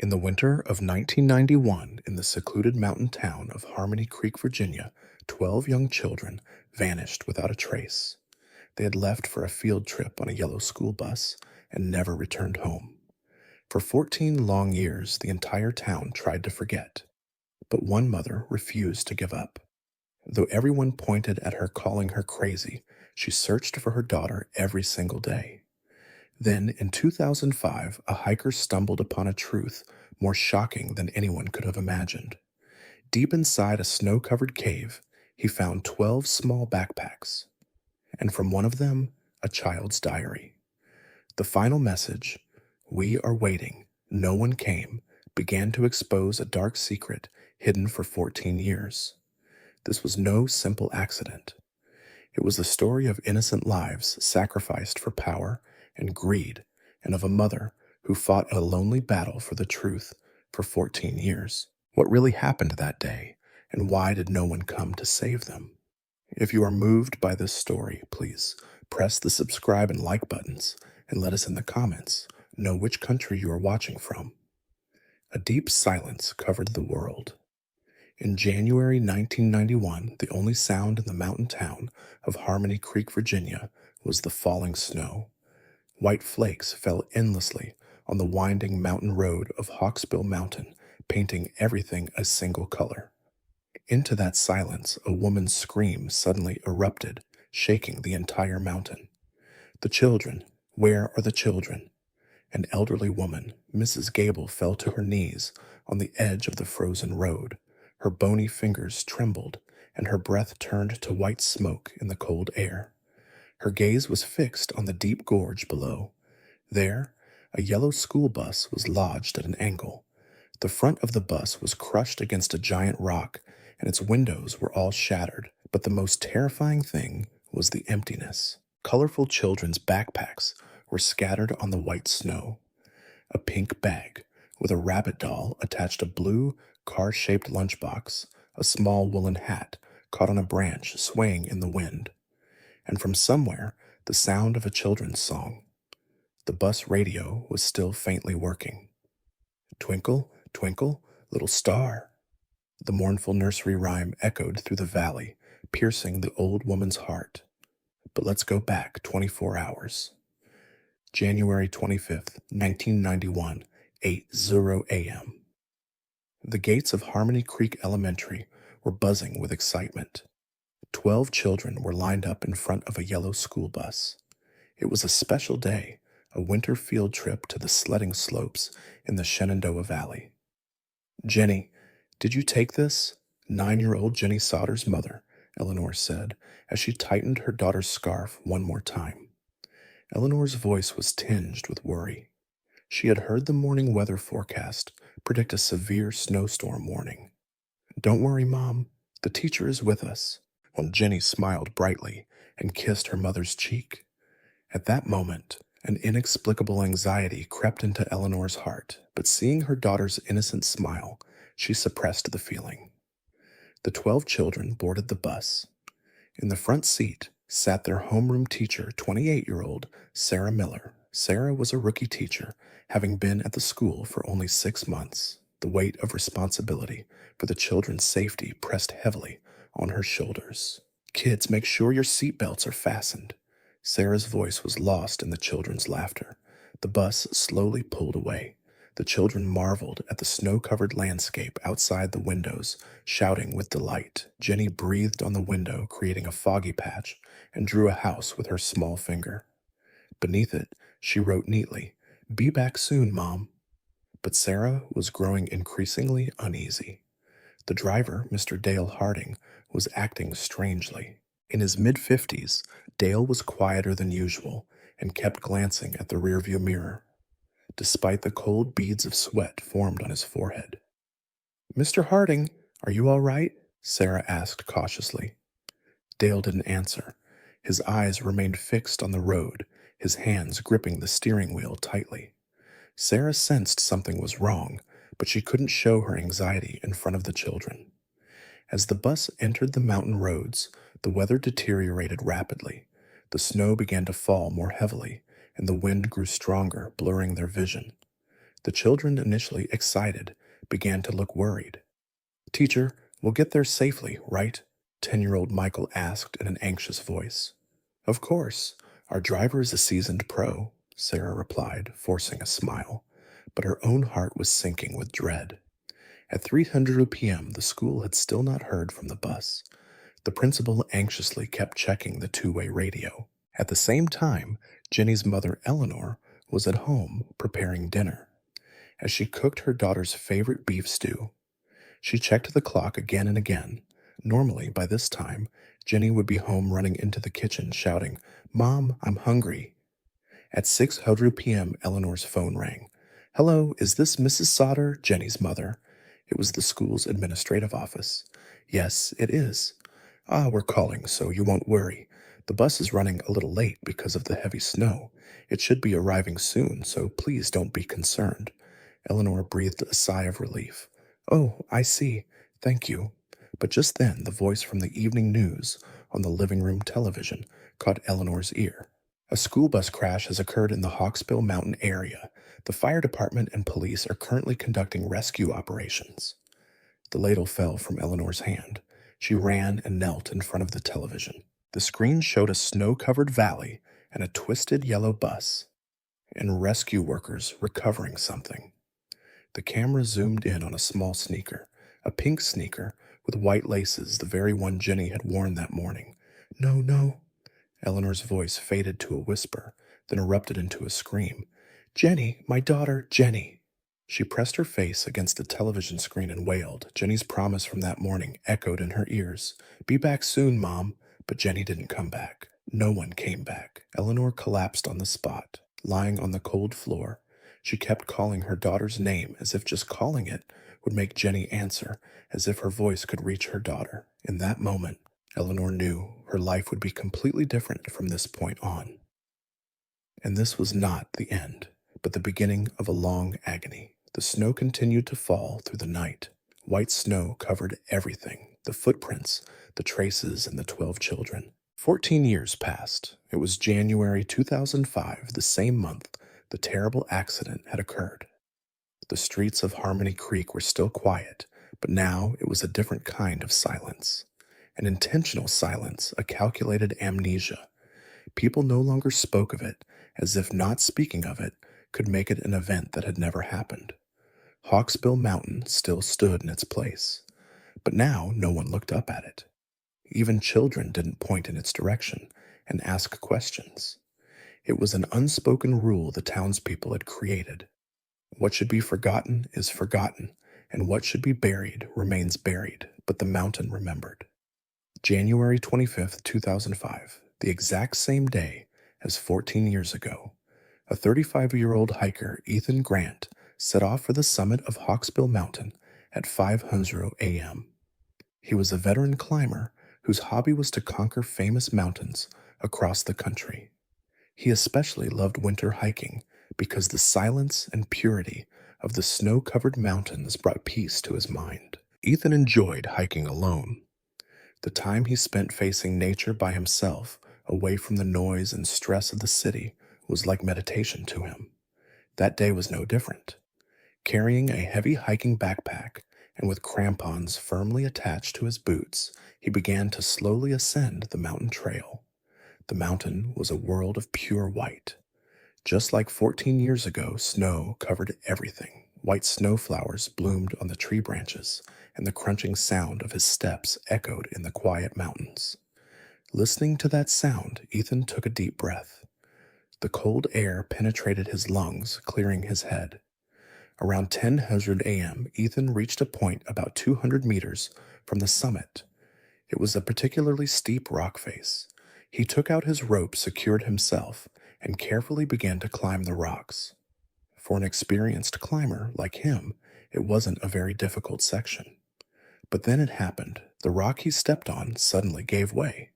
In the winter of 1991, in the secluded mountain town of Harmony Creek, Virginia, 12 young children vanished without a trace. They had left for a field trip on a yellow school bus and never returned home. For 14 long years, the entire town tried to forget, but one mother refused to give up. Though everyone pointed at her, calling her crazy, she searched for her daughter every single day. Then, in 2005, a hiker stumbled upon a truth more shocking than anyone could have imagined. Deep inside a snow covered cave, he found 12 small backpacks, and from one of them, a child's diary. The final message, "We are waiting, no one came," began to expose a dark secret hidden for 14 years. This was no simple accident. It was the story of innocent lives sacrificed for power and greed, and of a mother who fought a lonely battle for the truth for 14 years. What really happened that day, and why did no one come to save them? If you are moved by this story, please press the subscribe and like buttons, and let us in the comments know which country you are watching from. A deep silence covered the world. In January 1991, the only sound in the mountain town of Harmony Creek, Virginia, was the falling snow. White flakes fell endlessly on the winding mountain road of Hawksbill Mountain, painting everything a single color. Into that silence, a woman's scream suddenly erupted, shaking the entire mountain. "The children! Where are the children?" An elderly woman, Mrs. Gable, fell to her knees on the edge of the frozen road. Her bony fingers trembled, and her breath turned to white smoke in the cold air. Her gaze was fixed on the deep gorge below. There, a yellow school bus was lodged at an angle. The front of the bus was crushed against a giant rock, and its windows were all shattered. But the most terrifying thing was the emptiness. Colorful children's backpacks were scattered on the white snow. A pink bag with a rabbit doll attached a blue, car-shaped lunchbox, a small woolen hat caught on a branch swaying in the wind. And from somewhere, the sound of a children's song. The bus radio was still faintly working. "Twinkle, twinkle, little star." The mournful nursery rhyme echoed through the valley, piercing the old woman's heart. But let's go back 24 hours. January 25th, 1991, 8:00 a.m. The gates of Harmony Creek Elementary were buzzing with excitement. 12 children were lined up in front of a yellow school bus. It was a special day, a winter field trip to the sledding slopes in the Shenandoah Valley. "Jenny, did you take this?" 9-year-old Jenny Sauter's mother, Eleanor, said as she tightened her daughter's scarf one more time. Eleanor's voice was tinged with worry. She had heard the morning weather forecast predict a severe snowstorm warning. "Don't worry, Mom. The teacher is with us." When Jenny smiled brightly and kissed her mother's cheek. At that moment, an inexplicable anxiety crept into Eleanor's heart, but seeing her daughter's innocent smile, she suppressed the feeling. The 12 children boarded the bus. In the front seat sat their homeroom teacher, 28-year-old Sarah Miller. Sarah was a rookie teacher, having been at the school for only 6 months. The weight of responsibility for the children's safety pressed heavily on her shoulders. "Kids, make sure your seatbelts are fastened." Sarah's voice was lost in the children's laughter. The bus slowly pulled away. The children marveled at the snow-covered landscape outside the windows, shouting with delight. Jenny breathed on the window, creating a foggy patch, and drew a house with her small finger. Beneath it, she wrote neatly, "Be back soon, Mom." But Sarah was growing increasingly uneasy. The driver, Mr. Dale Harding, was acting strangely. In his mid-50s, Dale was quieter than usual and kept glancing at the rearview mirror, despite the cold beads of sweat formed on his forehead. "Mr. Harding, are you all right?" Sarah asked cautiously. Dale didn't answer. His eyes remained fixed on the road, his hands gripping the steering wheel tightly. Sarah sensed something was wrong, but she couldn't show her anxiety in front of the children. As the bus entered the mountain roads, the weather deteriorated rapidly. The snow began to fall more heavily, and the wind grew stronger, blurring their vision. The children, initially excited, began to look worried. Teacher, we'll get there safely, right? 10-year-old Michael asked in an anxious voice. Of course. Our driver is a seasoned pro, Sarah replied, forcing a smile, but her own heart was sinking with dread. At 3:00 p.m., the school had still not heard from the bus. The principal anxiously kept checking the two-way radio. At the same time, Jenny's mother, Eleanor, was at home preparing dinner. As she cooked her daughter's favorite beef stew, she checked the clock again and again. Normally, by this time, Jenny would be home running into the kitchen shouting, Mom, I'm hungry. At 6:00 p.m., Eleanor's phone rang. Hello, is this Mrs. Sauter, Jenny's mother? It was the school's administrative office. Yes, it is. Ah, we're calling, so you won't worry. The bus is running a little late because of the heavy snow. It should be arriving soon, so please don't be concerned. Eleanor breathed a sigh of relief. Oh, I see. Thank you. But just then, the voice from the evening news on the living room television caught Eleanor's ear. A school bus crash has occurred in the Hawksbill Mountain area. The fire department and police are currently conducting rescue operations. The ladle fell from Eleanor's hand. She ran and knelt in front of the television. The screen showed a snow-covered valley and a twisted yellow bus, and rescue workers recovering something. The camera zoomed in on a small sneaker, a pink sneaker with white laces, the very one Jenny had worn that morning. No, no. Eleanor's voice faded to a whisper, then erupted into a scream. Jenny, my daughter, Jenny. She pressed her face against the television screen and wailed. Jenny's promise from that morning echoed in her ears. Be back soon, Mom. But Jenny didn't come back. No one came back. Eleanor collapsed on the spot, lying on the cold floor. She kept calling her daughter's name as if just calling it would make Jenny answer, as if her voice could reach her daughter. In that moment, Eleanor knew her life would be completely different from this point on. And this was not the end, but the beginning of a long agony. The snow continued to fall through the night. White snow covered everything, the footprints, the traces, and the 12 children. 14 years passed. It was January 2005, the same month the terrible accident had occurred. The streets of Harmony Creek were still quiet, but now it was a different kind of silence. An intentional silence, a calculated amnesia. People no longer spoke of it, as if not speaking of it could make it an event that had never happened. Hawksbill Mountain still stood in its place, but now no one looked up at it. Even children didn't point in its direction and ask questions. It was an unspoken rule the townspeople had created. What should be forgotten is forgotten, and what should be buried remains buried, but the mountain remembered. January 25th, 2005, the exact same day as 14 years ago, a 35-year-old hiker, Ethan Grant, set off for the summit of Hawksbill Mountain at 5:00 a.m. He was a veteran climber whose hobby was to conquer famous mountains across the country. He especially loved winter hiking because the silence and purity of the snow-covered mountains brought peace to his mind. Ethan enjoyed hiking alone. The time he spent facing nature by himself, away from the noise and stress of the city, was like meditation to him. That day was no different. Carrying a heavy hiking backpack and with crampons firmly attached to his boots, he began to slowly ascend the mountain trail. The mountain was a world of pure white. Just like 14 years ago, snow covered everything. White snowflowers bloomed on the tree branches, and the crunching sound of his steps echoed in the quiet mountains. Listening to that sound, Ethan took a deep breath. The cold air penetrated his lungs, clearing his head. Around 10:00 a.m., Ethan reached a point about 200 meters from the summit. It was a particularly steep rock face. He took out his rope, secured himself, and carefully began to climb the rocks. For an experienced climber like him, it wasn't a very difficult section. But then it happened. The rock he stepped on suddenly gave way.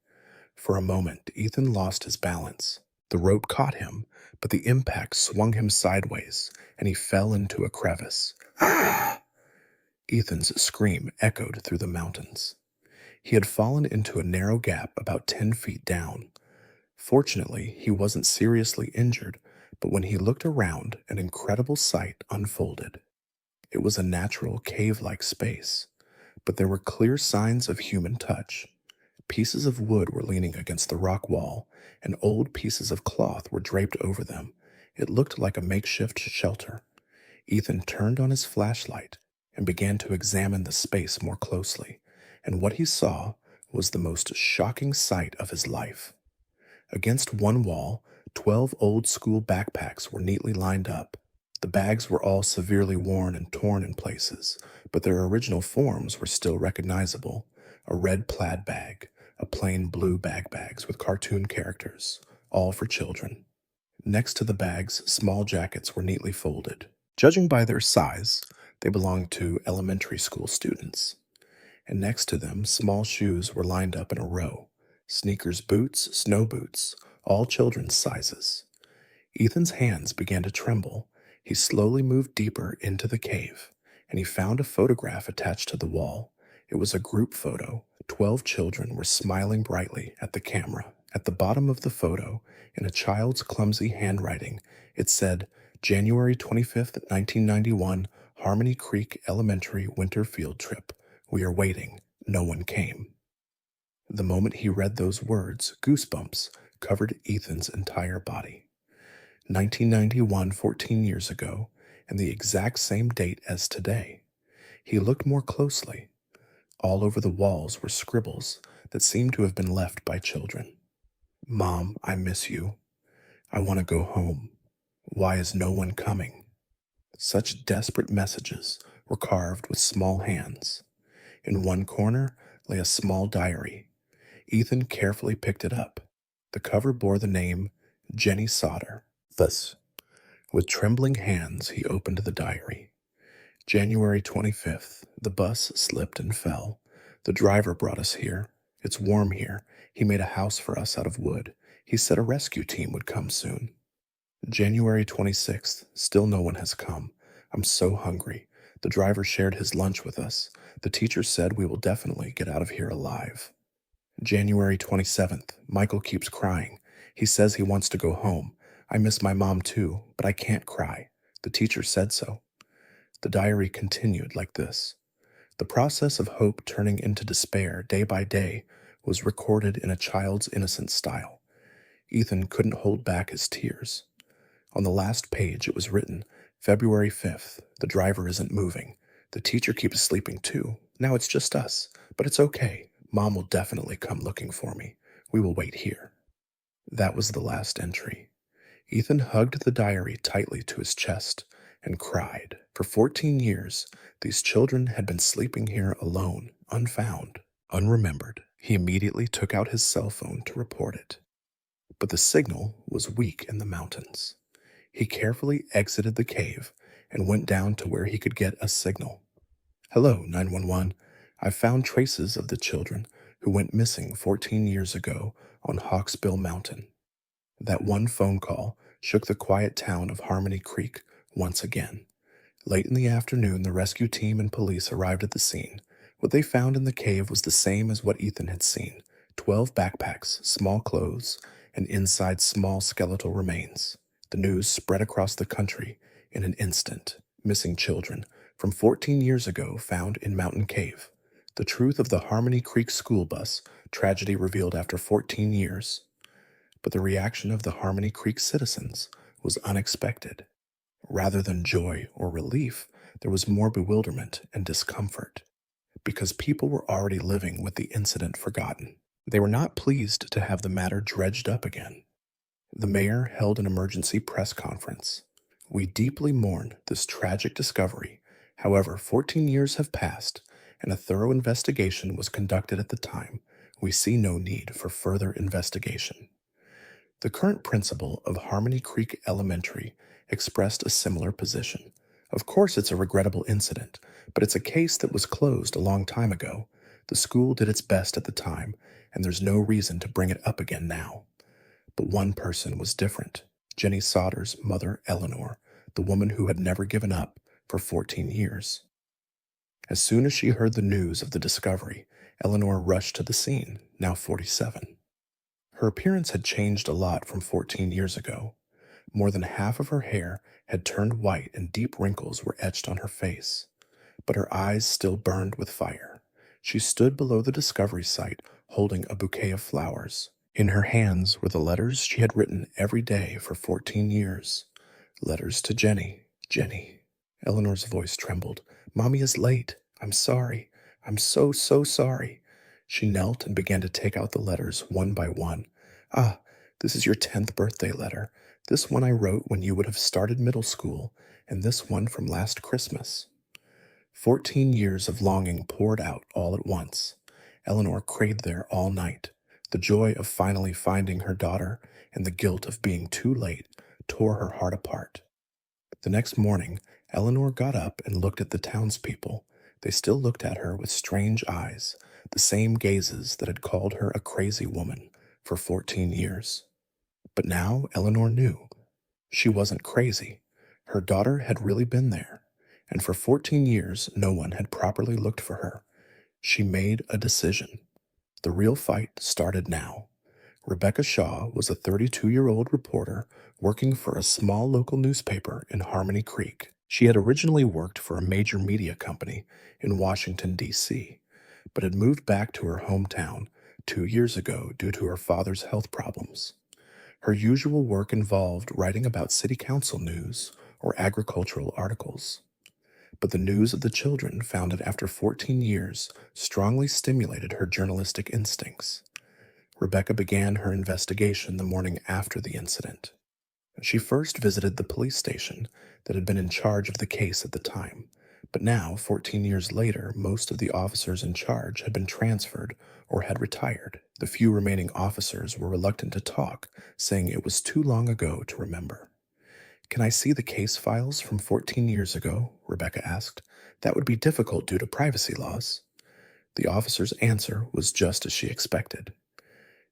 For a moment, Ethan lost his balance. The rope caught him, but the impact swung him sideways, and he fell into a crevice. Ah! Ethan's scream echoed through the mountains. He had fallen into a narrow gap about 10 feet down. Fortunately, he wasn't seriously injured, But when he looked around, an incredible sight unfolded. It was a natural cave-like space, but there were clear signs of human touch. Pieces of wood were leaning against the rock wall, and old pieces of cloth were draped over them. It looked like a makeshift shelter. Ethan turned on his flashlight and began to examine the space more closely, and what he saw was the most shocking sight of his life. Against one wall, 12 old school backpacks were neatly lined up. The bags were all severely worn and torn in places, but their original forms were still recognizable. A red plaid bag, a plain blue bags with cartoon characters, all for children. Next to the bags, small jackets were neatly folded. Judging by their size, they belonged to elementary school students. And next to them, small shoes were lined up in a row. Sneakers, boots, snow boots, all children's sizes. Ethan's hands began to tremble. He slowly moved deeper into the cave, and he found a photograph attached to the wall. It was a group photo. 12 children were smiling brightly at the camera. At the bottom of the photo, in a child's clumsy handwriting, it said, January 25th, 1991, Harmony Creek Elementary Winter Field Trip. We are waiting. No one came. The moment he read those words, goosebumps covered Ethan's entire body. 1991, 14 years ago, and the exact same date as today. He looked more closely. All over the walls were scribbles that seemed to have been left by children. Mom, I miss you. I want to go home. Why is no one coming? Such desperate messages were carved with small hands. In one corner lay a small diary. Ethan carefully picked it up. The cover bore the name Jenny Sauter. Thus, with trembling hands, he opened the diary. January 25th, the bus slipped and fell. The driver brought us here. It's warm here. He made a house for us out of wood. He said a rescue team would come soon. January 26th, still no one has come. I'm so hungry. The driver shared his lunch with us. The teacher said we will definitely get out of here alive. January 27th, Michael keeps crying. He says he wants to go home. I miss my mom too, but I can't cry. The teacher said so. The diary continued like this. The process of hope turning into despair day by day was recorded in a child's innocent style. Ethan couldn't hold back his tears. On the last page it was written, February 5th, the driver isn't moving. The teacher keeps sleeping too. Now it's just us, but it's okay. Mom will definitely come looking for me. We will wait here. That was the last entry. Ethan hugged the diary tightly to his chest and cried. For 14 years, these children had been sleeping here alone, unfound, unremembered. He immediately took out his cell phone to report it. But the signal was weak in the mountains. He carefully exited the cave and went down to where he could get a signal. Hello, 911. I've found traces of the children who went missing 14 years ago on Hawksbill Mountain. That one phone call shook the quiet town of Harmony Creek once again. Late in the afternoon, the rescue team and police arrived at the scene. What they found in the cave was the same as what Ethan had seen. 12 backpacks, small clothes, and inside small skeletal remains. The news spread across the country in an instant. Missing children from 14 years ago found in Mountain Cave. The truth of the Harmony Creek school bus tragedy revealed after 14 years. But the reaction of the Harmony Creek citizens was unexpected. Rather than joy or relief, there was more bewilderment and discomfort, because people were already living with the incident forgotten. They were not pleased to have the matter dredged up again. The mayor held an emergency press conference. We deeply mourn this tragic discovery. However, 14 years have passed, and a thorough investigation was conducted at the time. We see no need for further investigation. The current principal of Harmony Creek Elementary expressed a similar position. Of course, it's a regrettable incident, but it's a case that was closed a long time ago. The school did its best at the time, and there's no reason to bring it up again now. But one person was different. Jenny Sauter's mother, Eleanor, the woman who had never given up for 14 years. As soon as she heard the news of the discovery, Eleanor rushed to the scene, now 47. Her appearance had changed a lot from 14 years ago, More than half of her hair had turned white and deep wrinkles were etched on her face, but her eyes still burned with fire. She stood below the discovery site holding a bouquet of flowers. In her hands were the letters she had written every day for 14 years. Letters to Jenny. Jenny. Eleanor's voice trembled. Mommy is late. I'm sorry. I'm so, so sorry. She knelt and began to take out the letters one by one. Ah, this is your 10th birthday letter. This one I wrote when you would have started middle school, and this one from last Christmas. 14 years of longing poured out all at once. Eleanor craved there all night. The joy of finally finding her daughter and the guilt of being too late tore her heart apart. The next morning, Eleanor got up and looked at the townspeople. They still looked at her with strange eyes, the same gazes that had called her a crazy woman for 14 years. But now Eleanor knew. She wasn't crazy. Her daughter had really been there, and for 14 years no one had properly looked for her. She made a decision. The real fight started now. Rebecca Shaw was a 32-year-old reporter working for a small local newspaper in Harmony Creek. She had originally worked for a major media company in Washington, D.C., but had moved back to her hometown 2 years ago due to her father's health problems. Her usual work involved writing about city council news or agricultural articles. But the news of the children founded after 14 years strongly stimulated her journalistic instincts. Rebecca began her investigation the morning after the incident. She first visited the police station that had been in charge of the case at the time, but now, 14 years later, most of the officers in charge had been transferred or had retired. The few remaining officers were reluctant to talk, saying it was too long ago to remember. Can I see the case files from 14 years ago? Rebecca asked. That would be difficult due to privacy laws. The officer's answer was just as she expected.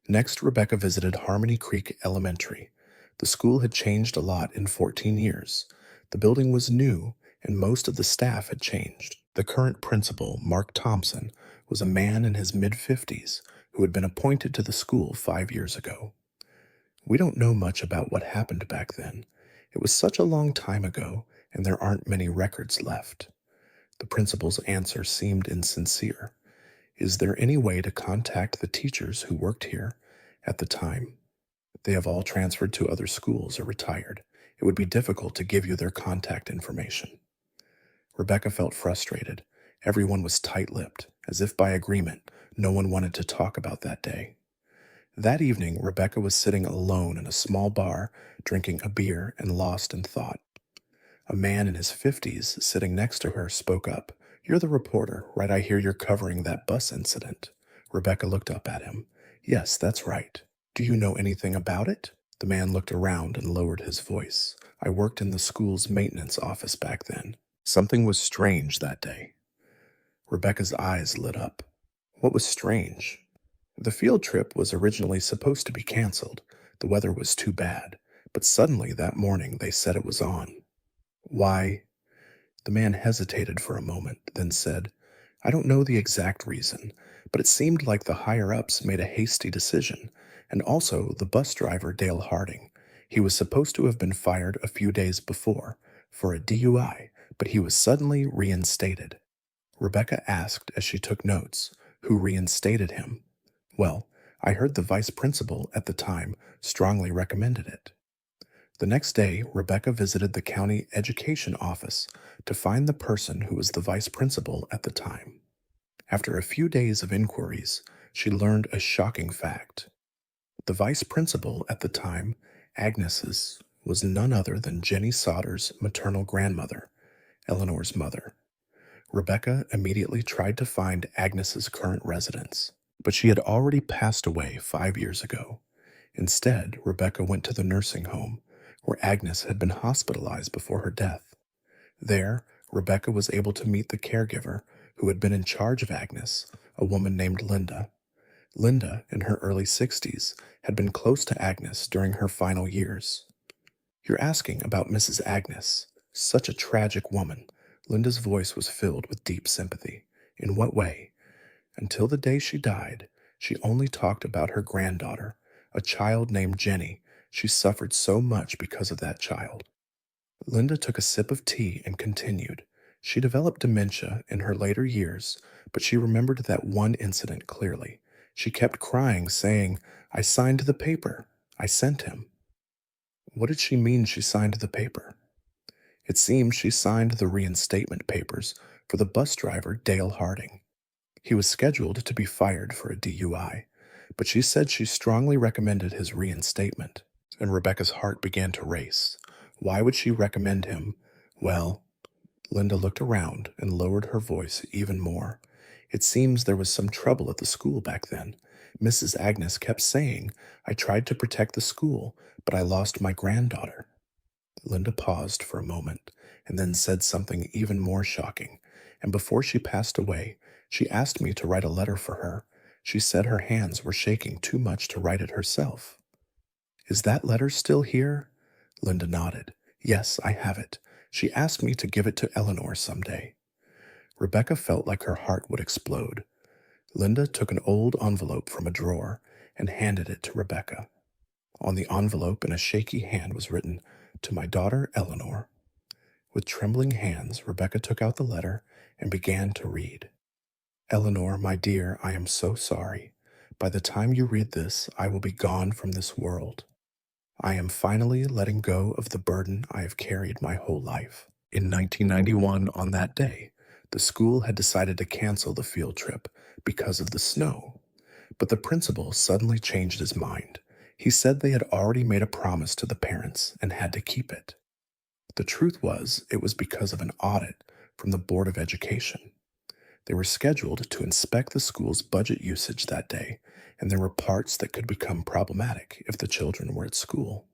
Next, Rebecca visited Harmony Creek Elementary. The school had changed a lot in 14 years. The building was new, and most of the staff had changed. The current principal, Mark Thompson, was a man in his mid-50s who had been appointed to the school 5 years ago. We don't know much about what happened back then. It was such a long time ago, and there aren't many records left. The principal's answer seemed insincere. Is there any way to contact the teachers who worked here at the time? They have all transferred to other schools or retired. It would be difficult to give you their contact information. Rebecca felt frustrated. Everyone was tight-lipped, as if by agreement. No one wanted to talk about that day. That evening, Rebecca was sitting alone in a small bar, drinking a beer and lost in thought. A man in his 50s sitting next to her spoke up. You're the reporter, right? I hear you're covering that bus incident. Rebecca looked up at him. Yes, that's right. Do you know anything about it? The man looked around and lowered his voice. I worked in the school's maintenance office back then. Something was strange that day. Rebecca's eyes lit up. What was strange? The field trip was originally supposed to be canceled. The weather was too bad, but suddenly that morning they said it was on. Why? The man hesitated for a moment, then said, I don't know the exact reason, but it seemed like the higher-ups made a hasty decision, and also the bus driver, Dale Harding. He was supposed to have been fired a few days before for a DUI, but he was suddenly reinstated. Rebecca asked as she took notes, who reinstated him? Well, I heard the vice principal at the time strongly recommended it. The next day, Rebecca visited the county education office to find the person who was the vice principal at the time. After a few days of inquiries, she learned a shocking fact. The vice principal at the time, Agnes's, was none other than Jenny Sauter's maternal grandmother, Eleanor's mother. Rebecca immediately tried to find Agnes's current residence, but she had already passed away 5 years ago. Instead, Rebecca went to the nursing home, where Agnes had been hospitalized before her death. There, Rebecca was able to meet the caregiver who had been in charge of Agnes, a woman named Linda. Linda, in her early 60s, had been close to Agnes during her final years. You're asking about Mrs. Agnes. Such a tragic woman. Linda's voice was filled with deep sympathy. In what way? Until the day she died, she only talked about her granddaughter, a child named Jenny, She suffered so much because of that child. Linda took a sip of tea and continued. She developed dementia in her later years, but she remembered that one incident clearly. She kept crying, saying, I signed the paper. I sent him. What did she mean she signed the paper? It seems she signed the reinstatement papers for the bus driver Dale Harding. He was scheduled to be fired for a DUI, but she said she strongly recommended his reinstatement, and Rebecca's heart began to race. Why would she recommend him? Well, Linda looked around and lowered her voice even more. It seems there was some trouble at the school back then. Mrs. Agnes kept saying, I tried to protect the school, but I lost my granddaughter. Linda paused for a moment and then said something even more shocking. And before she passed away, she asked me to write a letter for her. She said her hands were shaking too much to write it herself. Is that letter still here? Linda nodded. Yes, I have it. She asked me to give it to Eleanor someday. Rebecca felt like her heart would explode. Linda took an old envelope from a drawer and handed it to Rebecca. On the envelope in a shaky hand was written, To my daughter Eleanor. With trembling hands, Rebecca took out the letter and began to read. Eleanor, my dear, I am so sorry. By the time you read this, I will be gone from this world. I am finally letting go of the burden I have carried my whole life. In 1991, on that day, the school had decided to cancel the field trip because of the snow. But the principal suddenly changed his mind. He said they had already made a promise to the parents and had to keep it. The truth was, it was because of an audit from the Board of Education. They were scheduled to inspect the school's budget usage that day, and there were parts that could become problematic if the children were at school.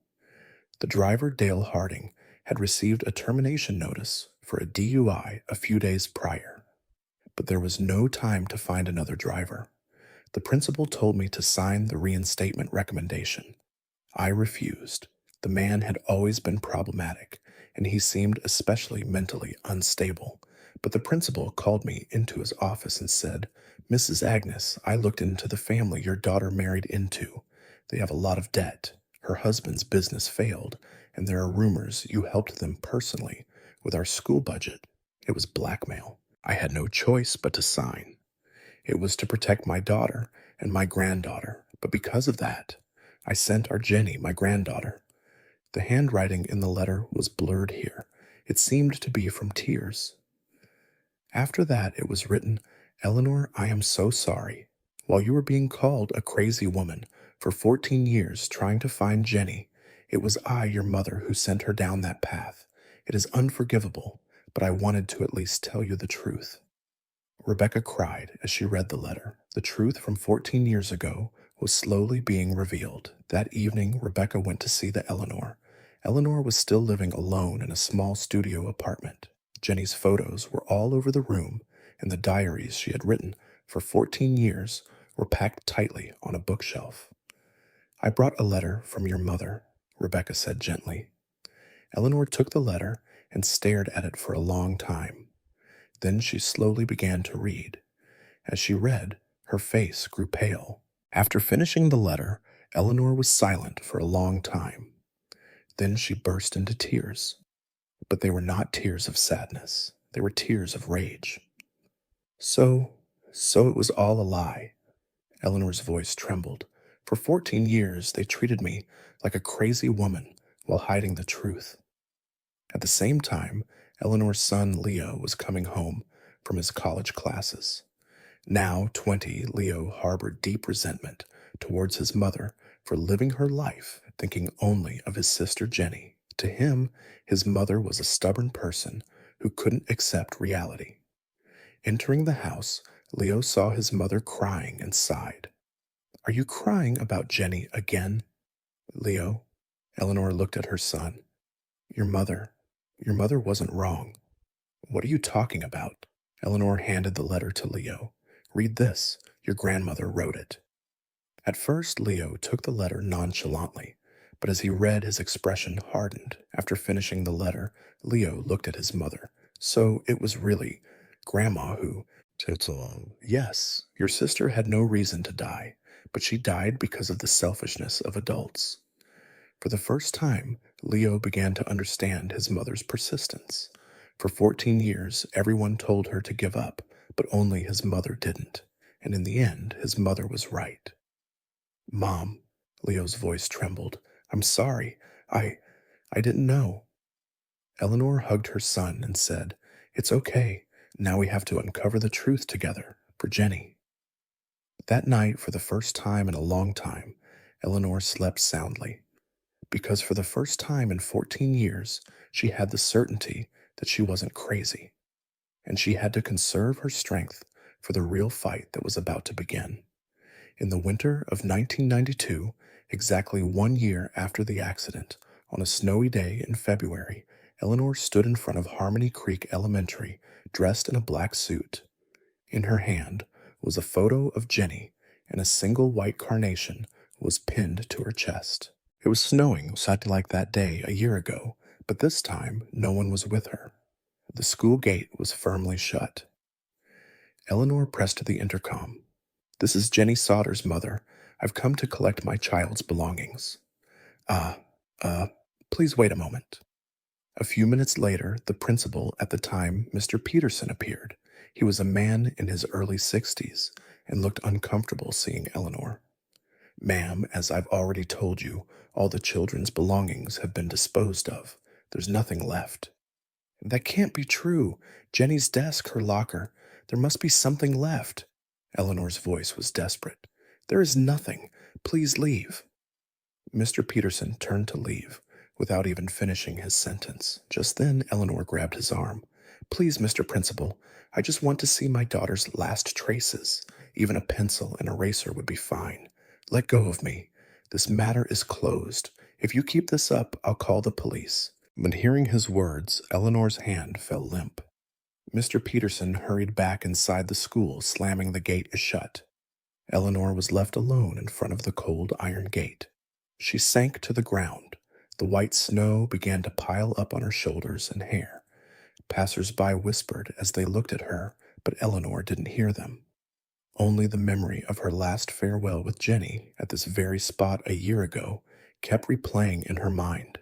The driver, Dale Harding, had received a termination notice for a DUI a few days prior, but there was no time to find another driver. The principal told me to sign the reinstatement recommendation. I refused. The man had always been problematic, and he seemed especially mentally unstable. But the principal called me into his office and said, Mrs. Agnes, I looked into the family your daughter married into. They have a lot of debt. Her husband's business failed, and there are rumors you helped them personally with our school budget. It was blackmail. I had no choice but to sign. It was to protect my daughter and my granddaughter, but because of that, I sent our Jenny, my granddaughter. The handwriting in the letter was blurred here. It seemed to be from tears. After that, it was written, Eleanor, I am so sorry. While you were being called a crazy woman for 14 years trying to find Jenny, it was I, your mother, who sent her down that path. It is unforgivable, but I wanted to at least tell you the truth. Rebecca cried as she read the letter. The truth from 14 years ago was slowly being revealed. That evening, Rebecca went to see the Eleanor. Eleanor was still living alone in a small studio apartment. Jenny's photos were all over the room, and the diaries she had written for 14 years were packed tightly on a bookshelf. I brought a letter from your mother, Rebecca said gently. Eleanor took the letter and stared at it for a long time. Then she slowly began to read. As she read, her face grew pale. After finishing the letter, Eleanor was silent for a long time. Then she burst into tears. But they were not tears of sadness. They were tears of rage. So it was all a lie. Eleanor's voice trembled. For 14 years, they treated me like a crazy woman while hiding the truth. At the same time, Eleanor's son Leo was coming home from his college classes. Now 20, Leo harbored deep resentment towards his mother for living her life thinking only of his sister Jenny. To him, his mother was a stubborn person who couldn't accept reality. Entering the house, Leo saw his mother crying and sighed. Are you crying about Jenny again? Leo, Eleanor looked at her son. Your mother wasn't wrong. What are you talking about? Eleanor handed the letter to Leo. Read this. Your grandmother wrote it. At first, Leo took the letter nonchalantly, but as he read, his expression hardened. After finishing the letter, Leo looked at his mother. So it was really Grandma who... Yes, your sister had no reason to die, but she died because of the selfishness of adults. For the first time, Leo began to understand his mother's persistence. For 14 years, everyone told her to give up, but only his mother didn't. And in the end, his mother was right. Mom, Leo's voice trembled. I'm sorry. I I didn't know. Eleanor hugged her son and said, It's okay. Now we have to uncover the truth together for Jenny. That night, for the first time in a long time, Eleanor slept soundly, because for the first time in 14 years, she had the certainty that she wasn't crazy, and she had to conserve her strength for the real fight that was about to begin. In the winter of 1992, exactly 1 year after the accident, on a snowy day in February, Eleanor stood in front of Harmony Creek Elementary, dressed in a black suit. In her hand was a photo of Jenny, and a single white carnation was pinned to her chest. It was snowing exactly like that day a year ago, but this time no one was with her. The school gate was firmly shut. Eleanor pressed the intercom. This is Jenny Sauter's mother. I've come to collect my child's belongings. Ah, uh, please wait a moment. A few minutes later, the principal at the time, Mr. Peterson, appeared. He was a man in his early 60s and looked uncomfortable seeing Eleanor. Ma'am, as I've already told you, all the children's belongings have been disposed of. There's nothing left. That can't be true. Jenny's desk, her locker. There must be something left. Eleanor's voice was desperate. There is nothing. Please leave. Mr. Peterson turned to leave, without even finishing his sentence. Just then, Eleanor grabbed his arm. Please, Mr. Principal, I just want to see my daughter's last traces. Even a pencil and eraser would be fine. Let go of me. This matter is closed. If you keep this up, I'll call the police. But hearing his words, Eleanor's hand fell limp. Mr. Peterson hurried back inside the school, slamming the gate shut. Eleanor was left alone in front of the cold iron gate. She sank to the ground. The white snow began to pile up on her shoulders and hair. Passers-by whispered as they looked at her, but Eleanor didn't hear them. Only the memory of her last farewell with Jenny at this very spot a year ago kept replaying in her mind.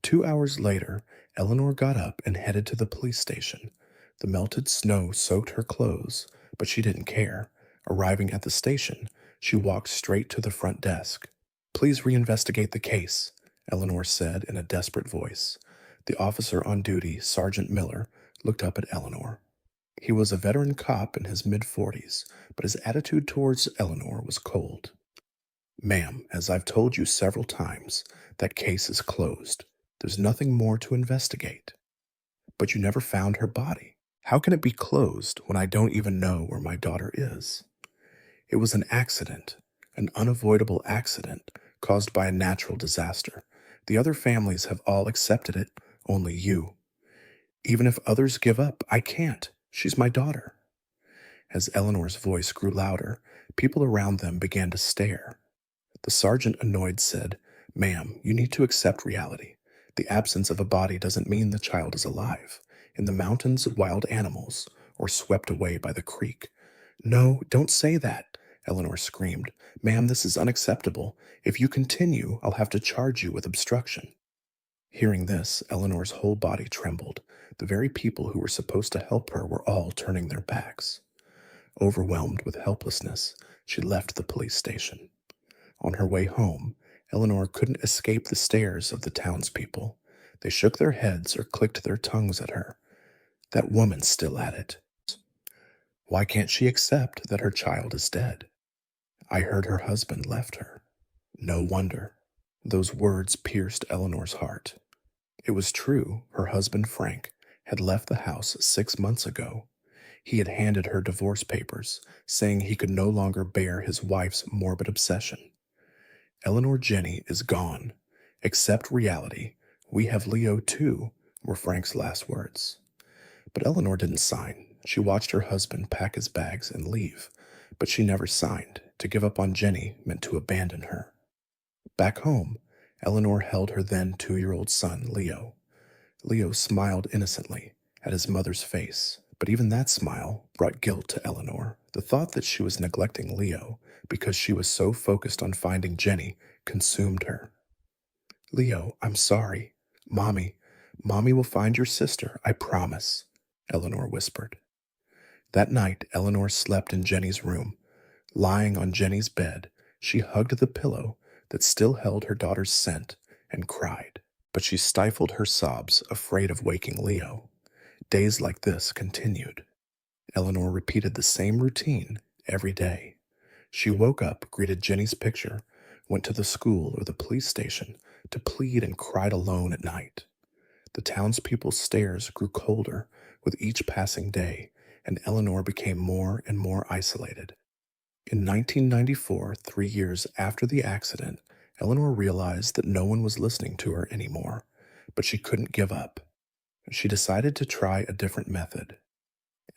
2 hours later, Eleanor got up and headed to the police station. The melted snow soaked her clothes, but she didn't care. Arriving at the station, she walked straight to the front desk. Please reinvestigate the case, Eleanor said in a desperate voice. The officer on duty, Sergeant Miller, looked up at Eleanor. He was a veteran cop in his mid-40s, but his attitude towards Eleanor was cold. Ma'am, as I've told you several times, that case is closed. There's nothing more to investigate. But you never found her body. How can it be closed when I don't even know where my daughter is? It was an accident, an unavoidable accident caused by a natural disaster. The other families have all accepted it, only you. Even if others give up, I can't. She's my daughter. As Eleanor's voice grew louder, people around them began to stare. The sergeant, annoyed, said, Ma'am, you need to accept reality. The absence of a body doesn't mean the child is alive. In the mountains, wild animals, or swept away by the creek. No, don't say that, Eleanor screamed. Ma'am, this is unacceptable. If you continue, I'll have to charge you with obstruction. Hearing this, Eleanor's whole body trembled. The very people who were supposed to help her were all turning their backs. Overwhelmed with helplessness, she left the police station. On her way home, Eleanor couldn't escape the stares of the townspeople. They shook their heads or clicked their tongues at her. That woman's still at it. Why can't she accept that her child is dead? I heard her husband left her. No wonder. Those words pierced Eleanor's heart. It was true, her husband Frank had left the house 6 months ago. He had handed her divorce papers, saying he could no longer bear his wife's morbid obsession. Eleanor Jenny is gone. Accept reality. We have Leo too, were Frank's last words. But Eleanor didn't sign. She watched her husband pack his bags and leave, but she never signed. To give up on Jenny meant to abandon her. Back home, Eleanor held her then 2-year-old son, Leo. Leo smiled innocently at his mother's face, but even that smile brought guilt to Eleanor. The thought that she was neglecting Leo because she was so focused on finding Jenny consumed her. Leo, I'm sorry. Mommy will find your sister, I promise, Eleanor whispered. That night, Eleanor slept in Jenny's room. Lying on Jenny's bed, she hugged the pillow that still held her daughter's scent and cried. But she stifled her sobs, afraid of waking Leo. Days like this continued. Eleanor repeated the same routine every day. She woke up, greeted Jenny's picture, went to the school or the police station to plead and cried alone at night. The townspeople's stares grew colder with each passing day, and Eleanor became more and more isolated. In 1994, 3 years after the accident, Eleanor realized that no one was listening to her anymore, but she couldn't give up. She decided to try a different method.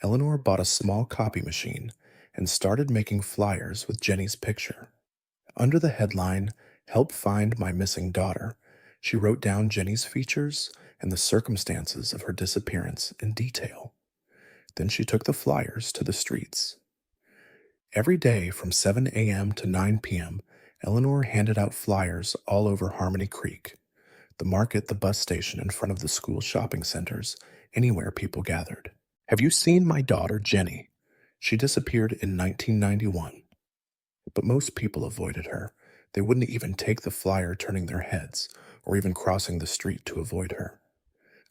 Eleanor bought a small copy machine and started making flyers with Jenny's picture. Under the headline, Help Find My Missing Daughter, she wrote down Jenny's features and the circumstances of her disappearance in detail. Then she took the flyers to the streets. Every day from 7 a.m. to 9 p.m., Eleanor handed out flyers all over Harmony Creek, the market, the bus station, in front of the school shopping centers, anywhere people gathered. Have you seen my daughter, Jenny? She disappeared in 1991. But most people avoided her. They wouldn't even take the flyer turning their heads or even crossing the street to avoid her.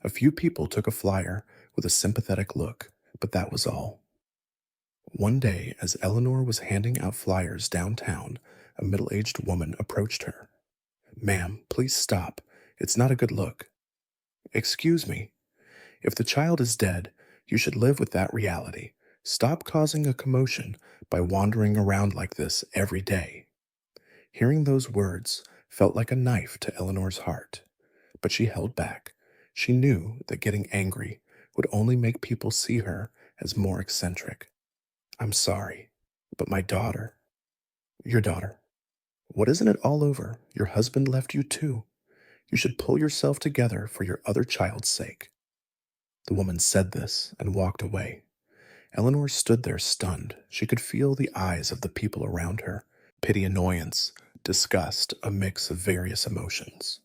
A few people took a flyer with a sympathetic look, but that was all. One day, as Eleanor was handing out flyers downtown, a middle-aged woman approached her. Ma'am, please stop. It's not a good look. Excuse me. If the child is dead, you should live with that reality. Stop causing a commotion by wandering around like this every day. Hearing those words felt like a knife to Eleanor's heart, but she held back. She knew that getting angry would only make people see her as more eccentric. I'm sorry, but my daughter, your daughter, what isn't it all over? Your husband left you too. You should pull yourself together for your other child's sake. The woman said this and walked away. Eleanor stood there stunned. She could feel the eyes of the people around her. Pity, annoyance, disgust, a mix of various emotions.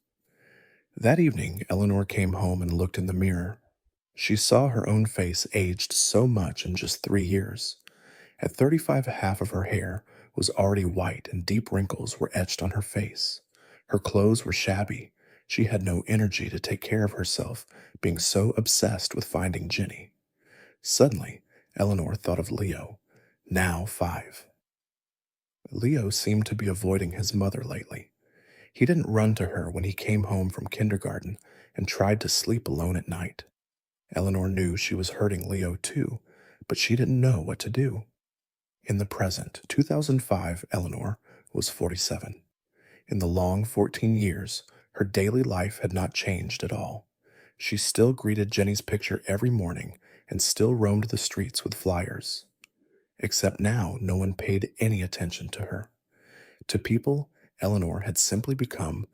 That evening, Eleanor came home and looked in the mirror. She saw her own face aged so much in just 3 years. At 35, half of her hair was already white and deep wrinkles were etched on her face. Her clothes were shabby. She had no energy to take care of herself, being so obsessed with finding Jenny. Suddenly, Eleanor thought of Leo, now 5. Leo seemed to be avoiding his mother lately. He didn't run to her when he came home from kindergarten and tried to sleep alone at night. Eleanor knew she was hurting Leo too, but she didn't know what to do. In the present, 2005, Eleanor was 47. In the long 14 years, her daily life had not changed at all. She still greeted Jenny's picture every morning and still roamed the streets with flyers. Except now, no one paid any attention to her. To people, Eleanor had simply become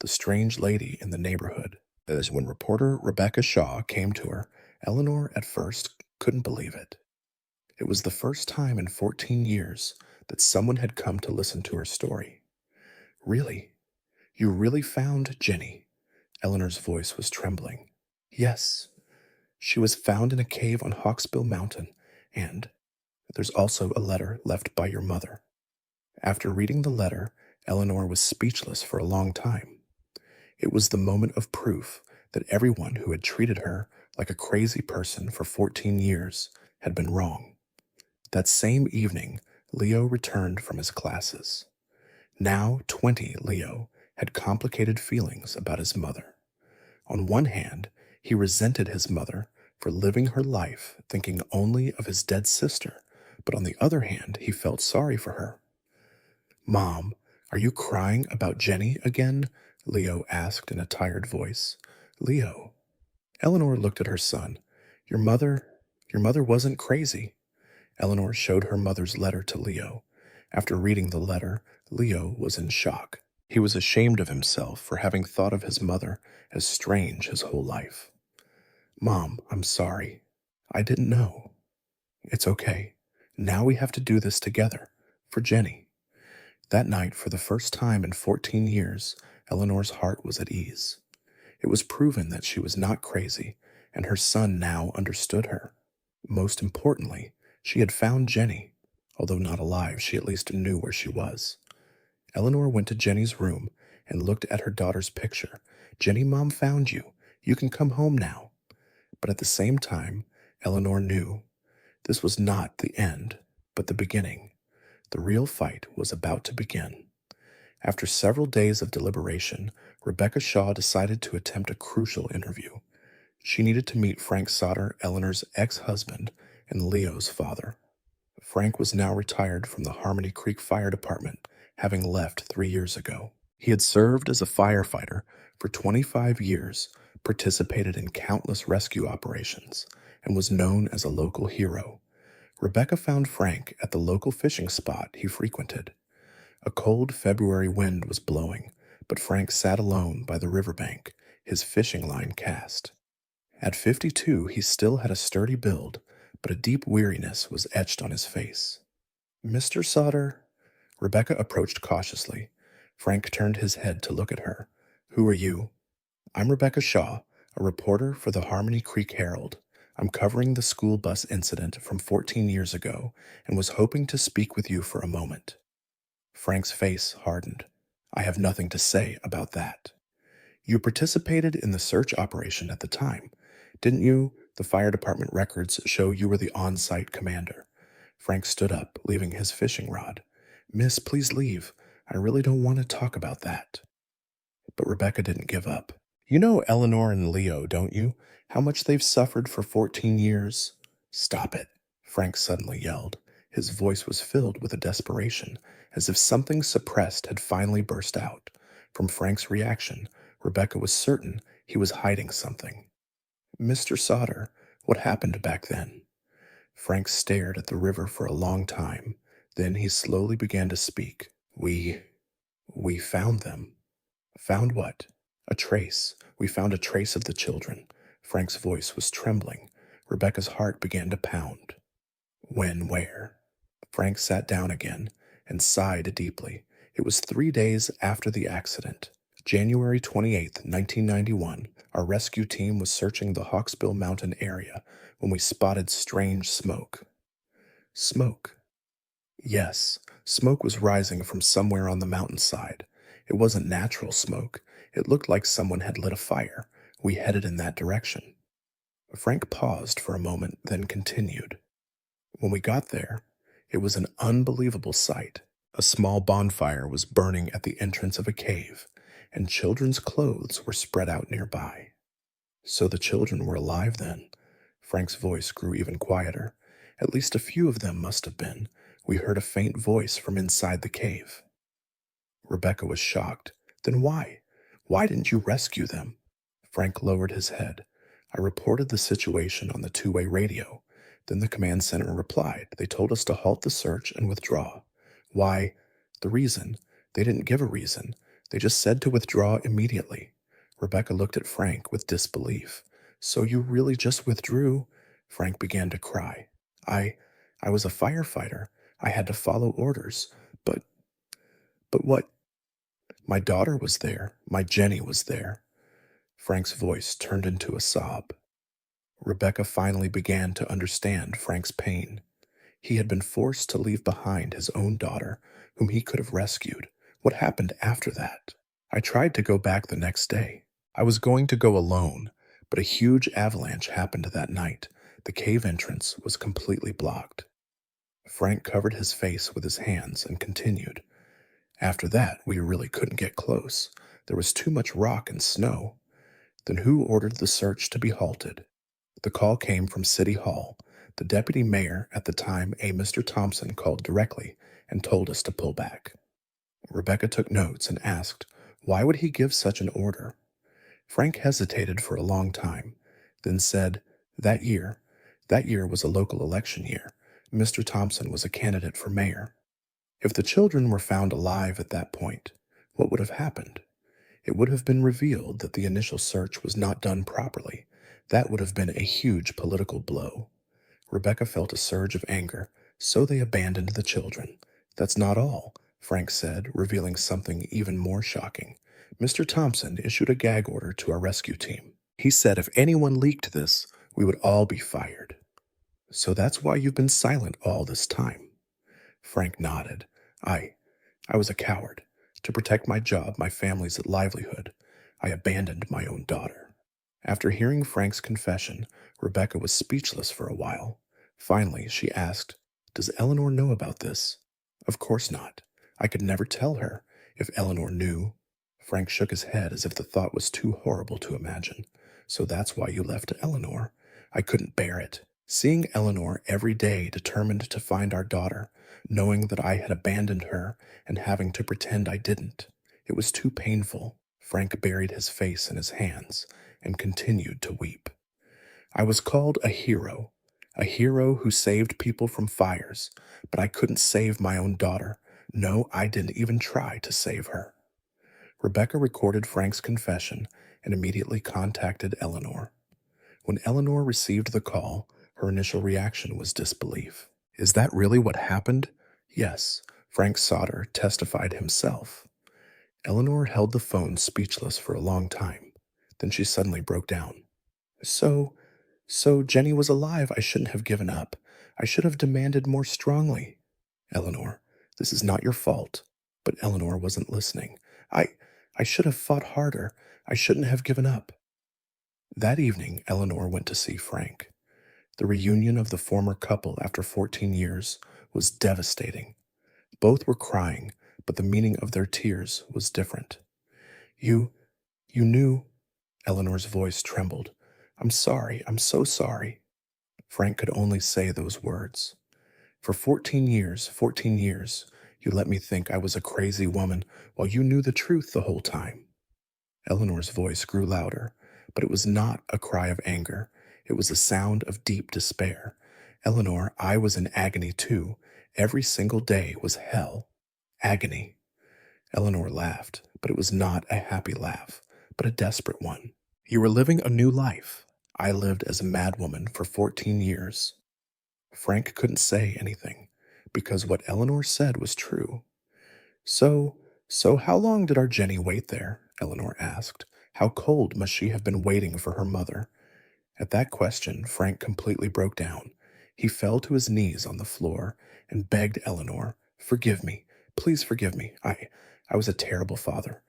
the strange lady in the neighborhood. As when reporter Rebecca Shaw came to her, Eleanor at first couldn't believe it. It was the first time in 14 years that someone had come to listen to her story. Really? You really found Jenny? Eleanor's voice was trembling. Yes. She was found in a cave on Hawksbill Mountain, and there's also a letter left by your mother. After reading the letter, Eleanor was speechless for a long time. It was the moment of proof that everyone who had treated her like a crazy person for 14 years had been wrong. That same evening, Leo returned from his classes. Now 20, Leo had complicated feelings about his mother. On one hand, he resented his mother for living her life thinking only of his dead sister, but on the other hand, he felt sorry for her. Mom, are you crying about Jenny again? Leo asked in a tired voice. Leo. Eleanor looked at her son. Your mother wasn't crazy. Eleanor showed her mother's letter to Leo. After reading the letter, Leo was in shock. He was ashamed of himself for having thought of his mother as strange his whole life. Mom, I'm sorry. I didn't know. It's okay. Now we have to do this together. For Jenny. That night, for the first time in 14 years, Eleanor's heart was at ease. It was proven that she was not crazy, and her son now understood her. Most importantly, she had found Jenny. Although not alive, she at least knew where she was. Eleanor went to Jenny's room and looked at her daughter's picture. "Jenny, Mom found you. You can come home now." But at the same time, Eleanor knew this was not the end, but the beginning. The real fight was about to begin. After several days of deliberation, Rebecca Shaw decided to attempt a crucial interview. She needed to meet Frank Sauter, Eleanor's ex-husband, and Leo's father. Frank was now retired from the Harmony Creek Fire Department, having left 3 years ago. He had served as a firefighter for 25 years, participated in countless rescue operations, and was known as a local hero. Rebecca found Frank at the local fishing spot he frequented. A cold February wind was blowing, but Frank sat alone by the riverbank, his fishing line cast. At 52, he still had a sturdy build, but a deep weariness was etched on his face. "Mr. Sauter?" Rebecca approached cautiously. Frank turned his head to look at her. "Who are you?" "I'm Rebecca Shaw, a reporter for the Harmony Creek Herald. I'm covering the school bus incident from 14 years ago and was hoping to speak with you for a moment." Frank's face hardened. "I have nothing to say about that." "You participated in the search operation at the time, didn't you? The fire department records show you were the on-site commander." Frank stood up, leaving his fishing rod. "Miss, please leave. I really don't want to talk about that." But Rebecca didn't give up. "You know Eleanor and Leo, don't you? How much they've suffered for 14 years? "Stop it," Frank suddenly yelled. His voice was filled with a desperation, as if something suppressed had finally burst out. From Frank's reaction, Rebecca was certain he was hiding something. "Mr. Sauter, what happened back then?" Frank stared at the river for a long time. Then he slowly began to speak. We found them." "Found what?" "A trace. We found a trace of the children." Frank's voice was trembling. Rebecca's heart began to pound. "When, where?" Frank sat down again and sighed deeply. It was 3 days after the accident. January 28th, 1991, our rescue team was searching the Hawksbill Mountain area when we spotted strange smoke. Smoke. Yes, smoke was rising from somewhere on the mountainside. It wasn't natural smoke. It looked like someone had lit a fire. We headed in that direction. Frank paused for a moment, then continued. When we got there, it was an unbelievable sight. A small bonfire was burning at the entrance of a cave, and children's clothes were spread out nearby. "So the children were alive then?" Frank's voice grew even quieter. "At least a few of them must have been. We heard a faint voice from inside the cave." Rebecca was shocked. "Then why? Why didn't you rescue them?" Frank lowered his head. "I reported the situation on the two-way radio. Then the command center replied. They told us to halt the search and withdraw." "Why?" "The reason. They didn't give a reason. They just said to withdraw immediately." Rebecca looked at Frank with disbelief. "So you really just withdrew?" Frank began to cry. I was a firefighter. I had to follow orders. But what? My daughter was there. My Jenny was there." Frank's voice turned into a sob. Rebecca finally began to understand Frank's pain. He had been forced to leave behind his own daughter, whom he could have rescued. What happened after that? "I tried to go back the next day. I was going to go alone, but a huge avalanche happened that night. The cave entrance was completely blocked." Frank covered his face with his hands and continued. "After that, we really couldn't get close. There was too much rock and snow." "Then who ordered the search to be halted?" "The call came from City Hall. The deputy mayor at the time, a Mr. Thompson, called directly and told us to pull back." Rebecca took notes and asked, "Why would he give such an order?" Frank hesitated for a long time, then said, That year was a local election year. Mr. Thompson was a candidate for mayor. If the children were found alive at that point, what would have happened? It would have been revealed that the initial search was not done properly. That would have been a huge political blow." Rebecca felt a surge of anger. "So they abandoned the children." "That's not all," Frank said, revealing something even more shocking. Mr. Thompson issued a gag order to our rescue team. He said if anyone leaked this, we would all be fired. So that's why you've been silent all this time. Frank nodded. I I was a coward. To protect my job, my family's livelihood, I abandoned my own daughter. After hearing Frank's confession, Rebecca was speechless for a while. Finally, she asked, "Does Eleanor know about this?" "Of course not. I could never tell her. If Eleanor knew." Frank shook his head as if the thought was too horrible to imagine. "So that's why you left Eleanor." "I couldn't bear it. Seeing Eleanor every day determined to find our daughter, knowing that I had abandoned her and having to pretend I didn't. It was too painful." Frank buried his face in his hands and continued to weep. "I was called a hero who saved people from fires, but I couldn't save my own daughter. No, I didn't even try to save her." Rebecca recorded Frank's confession and immediately contacted Eleanor. When Eleanor received the call, her initial reaction was disbelief. "Is that really what happened?" "Yes," Frank Sauter testified himself. Eleanor held the phone speechless for a long time. Then she suddenly broke down. So, so Jenny was alive. I shouldn't have given up. I should have demanded more strongly." "Eleanor, this is not your fault." But Eleanor wasn't listening. I, I should have fought harder. I shouldn't have given up." That evening, Eleanor went to see Frank. The reunion of the former couple after 14 years was devastating. Both were crying, but the meaning of their tears was different. You, you knew," Eleanor's voice trembled. "I'm sorry, I'm so sorry." Frank could only say those words. "For 14 years, you let me think I was a crazy woman while you knew the truth the whole time." Eleanor's voice grew louder, but it was not a cry of anger. It was a sound of deep despair. "Eleanor, I was in agony too. Every single day was hell. Agony." Eleanor laughed, but it was not a happy laugh, but a desperate one. "You were living a new life. I lived as a madwoman for 14 years. Frank couldn't say anything, because what Eleanor said was true. So, so how long did our Jenny wait there?" Eleanor asked. "How cold must she have been waiting for her mother?" At that question, Frank completely broke down. He fell to his knees on the floor and begged Eleanor, "Forgive me. Please forgive me. I was a terrible father."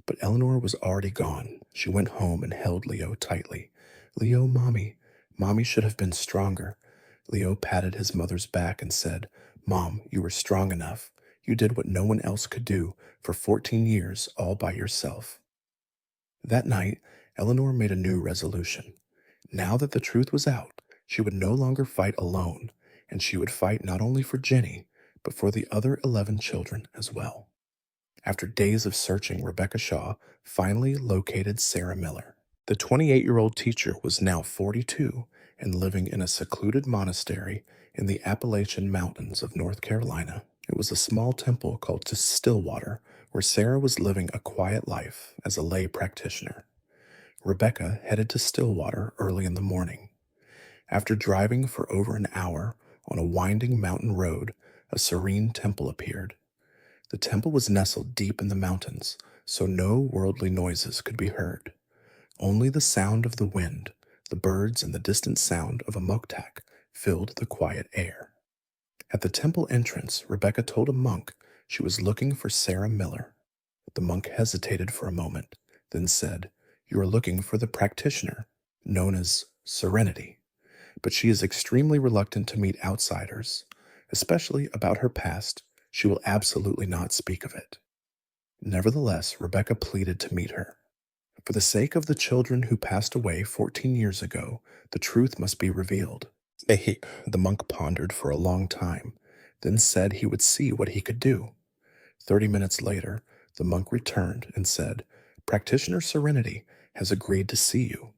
But Eleanor was already gone. She went home and held Leo tightly. "Leo, Mommy should have been stronger." Leo patted his mother's back and said, "Mom, you were strong enough. You did what no one else could do for 14 years all by yourself." That night, Eleanor made a new resolution. Now that the truth was out, she would no longer fight alone, and she would fight not only for Jenny, but for the other 11 children as well. After days of searching, Rebecca Shaw finally located Sarah Miller. The 28-year-old teacher was now 42 and living in a secluded monastery in the Appalachian Mountains of North Carolina. It was a small temple called Stillwater, where Sarah was living a quiet life as a lay practitioner. Rebecca headed to Stillwater early in the morning. After driving for over an hour on a winding mountain road, a serene temple appeared. The temple was nestled deep in the mountains, so no worldly noises could be heard. Only the sound of the wind, the birds, and the distant sound of a moktak filled the quiet air. At the temple entrance, Rebecca told a monk she was looking for Sarah Miller. The monk hesitated for a moment, then said, "You are looking for the practitioner, known as Serenity, but she is extremely reluctant to meet outsiders, especially about her past. She will absolutely not speak of it." Nevertheless, Rebecca pleaded to meet her. For the sake of the children who passed away 14 years ago, the truth must be revealed. The monk pondered for a long time, then said he would see what he could do. 30 minutes later, the monk returned and said, "Practitioner Serenity has agreed to see you."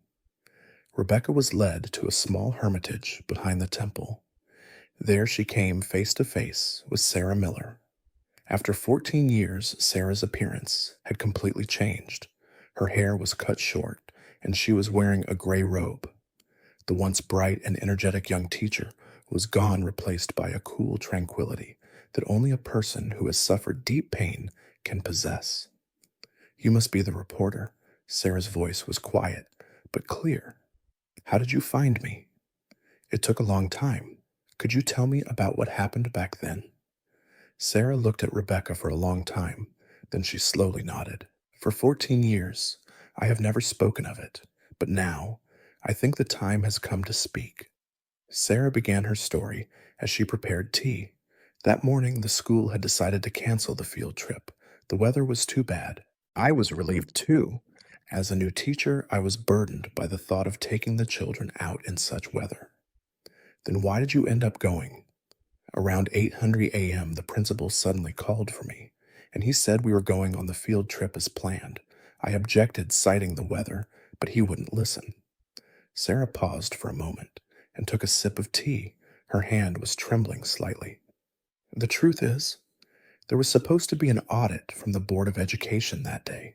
Rebecca was led to a small hermitage behind the temple. There she came face to face with Sarah Miller. After 14 years, Sarah's appearance had completely changed. Her hair was cut short, and she was wearing a gray robe. The once bright and energetic young teacher was gone, replaced by a cool tranquility that only a person who has suffered deep pain can possess. You must be the reporter. Sarah's voice was quiet, but clear. How did you find me? It took a long time. Could you tell me about what happened back then? Sarah looked at Rebecca for a long time. Then she slowly nodded. For 14 years, I have never spoken of it, but now I think the time has come to speak. Sarah began her story as she prepared tea. That morning, the school had decided to cancel the field trip. The weather was too bad. I was relieved too. As a new teacher, I was burdened by the thought of taking the children out in such weather. Then why did you end up going? Around 8:00 a.m., the principal suddenly called for me, and he said we were going on the field trip as planned. I objected, citing the weather, but he wouldn't listen. Sarah paused for a moment and took a sip of tea. Her hand was trembling slightly. The truth is, there was supposed to be an audit from the Board of Education that day.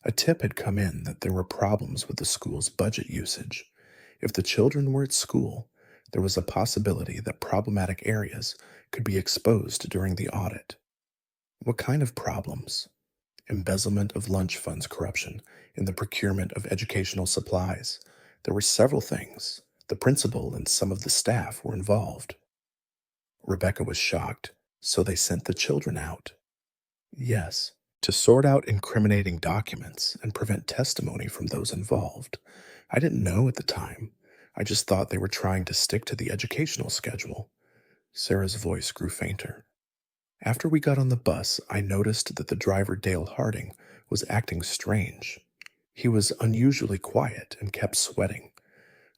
A tip had come in that there were problems with the school's budget usage. If the children were at school, there was a possibility that problematic areas could be exposed during the audit. What kind of problems? Embezzlement of lunch funds corruption in the procurement of educational supplies. There were several things. The principal and some of the staff were involved. Rebecca was shocked, so they sent the children out. Yes, to sort out incriminating documents and prevent testimony from those involved. I didn't know at the time. I just thought they were trying to stick to the educational schedule. Sarah's voice grew fainter. After we got on the bus, I noticed that the driver, Dale Harding, was acting strange. He was unusually quiet and kept sweating.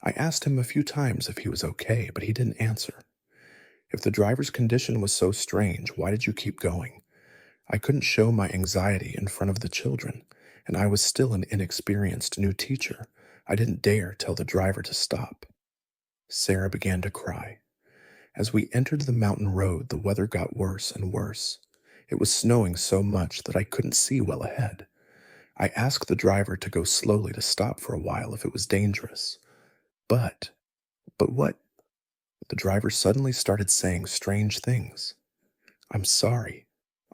I asked him a few times if he was okay, but he didn't answer. If the driver's condition was so strange, why did you keep going? I couldn't show my anxiety in front of the children, and I was still an inexperienced new teacher. I didn't dare tell the driver to stop. Sarah began to cry. As we entered the mountain road, the weather got worse and worse. It was snowing so much that I couldn't see well ahead. I asked the driver to go slowly to stop for a while if it was dangerous. But what? The driver suddenly started saying strange things. I'm sorry.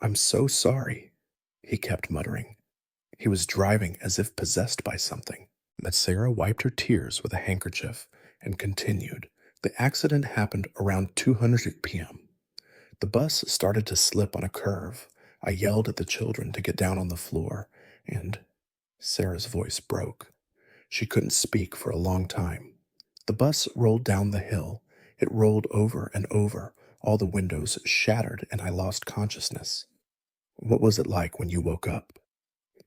I'm so sorry, he kept muttering. He was driving as if possessed by something. But Sarah wiped her tears with a handkerchief and continued. The accident happened around 2:00 p.m. The bus started to slip on a curve. I yelled at the children to get down on the floor, and Sarah's voice broke. She couldn't speak for a long time. The bus rolled down the hill. It rolled over and over. All the windows shattered, and I lost consciousness. What was it like when you woke up?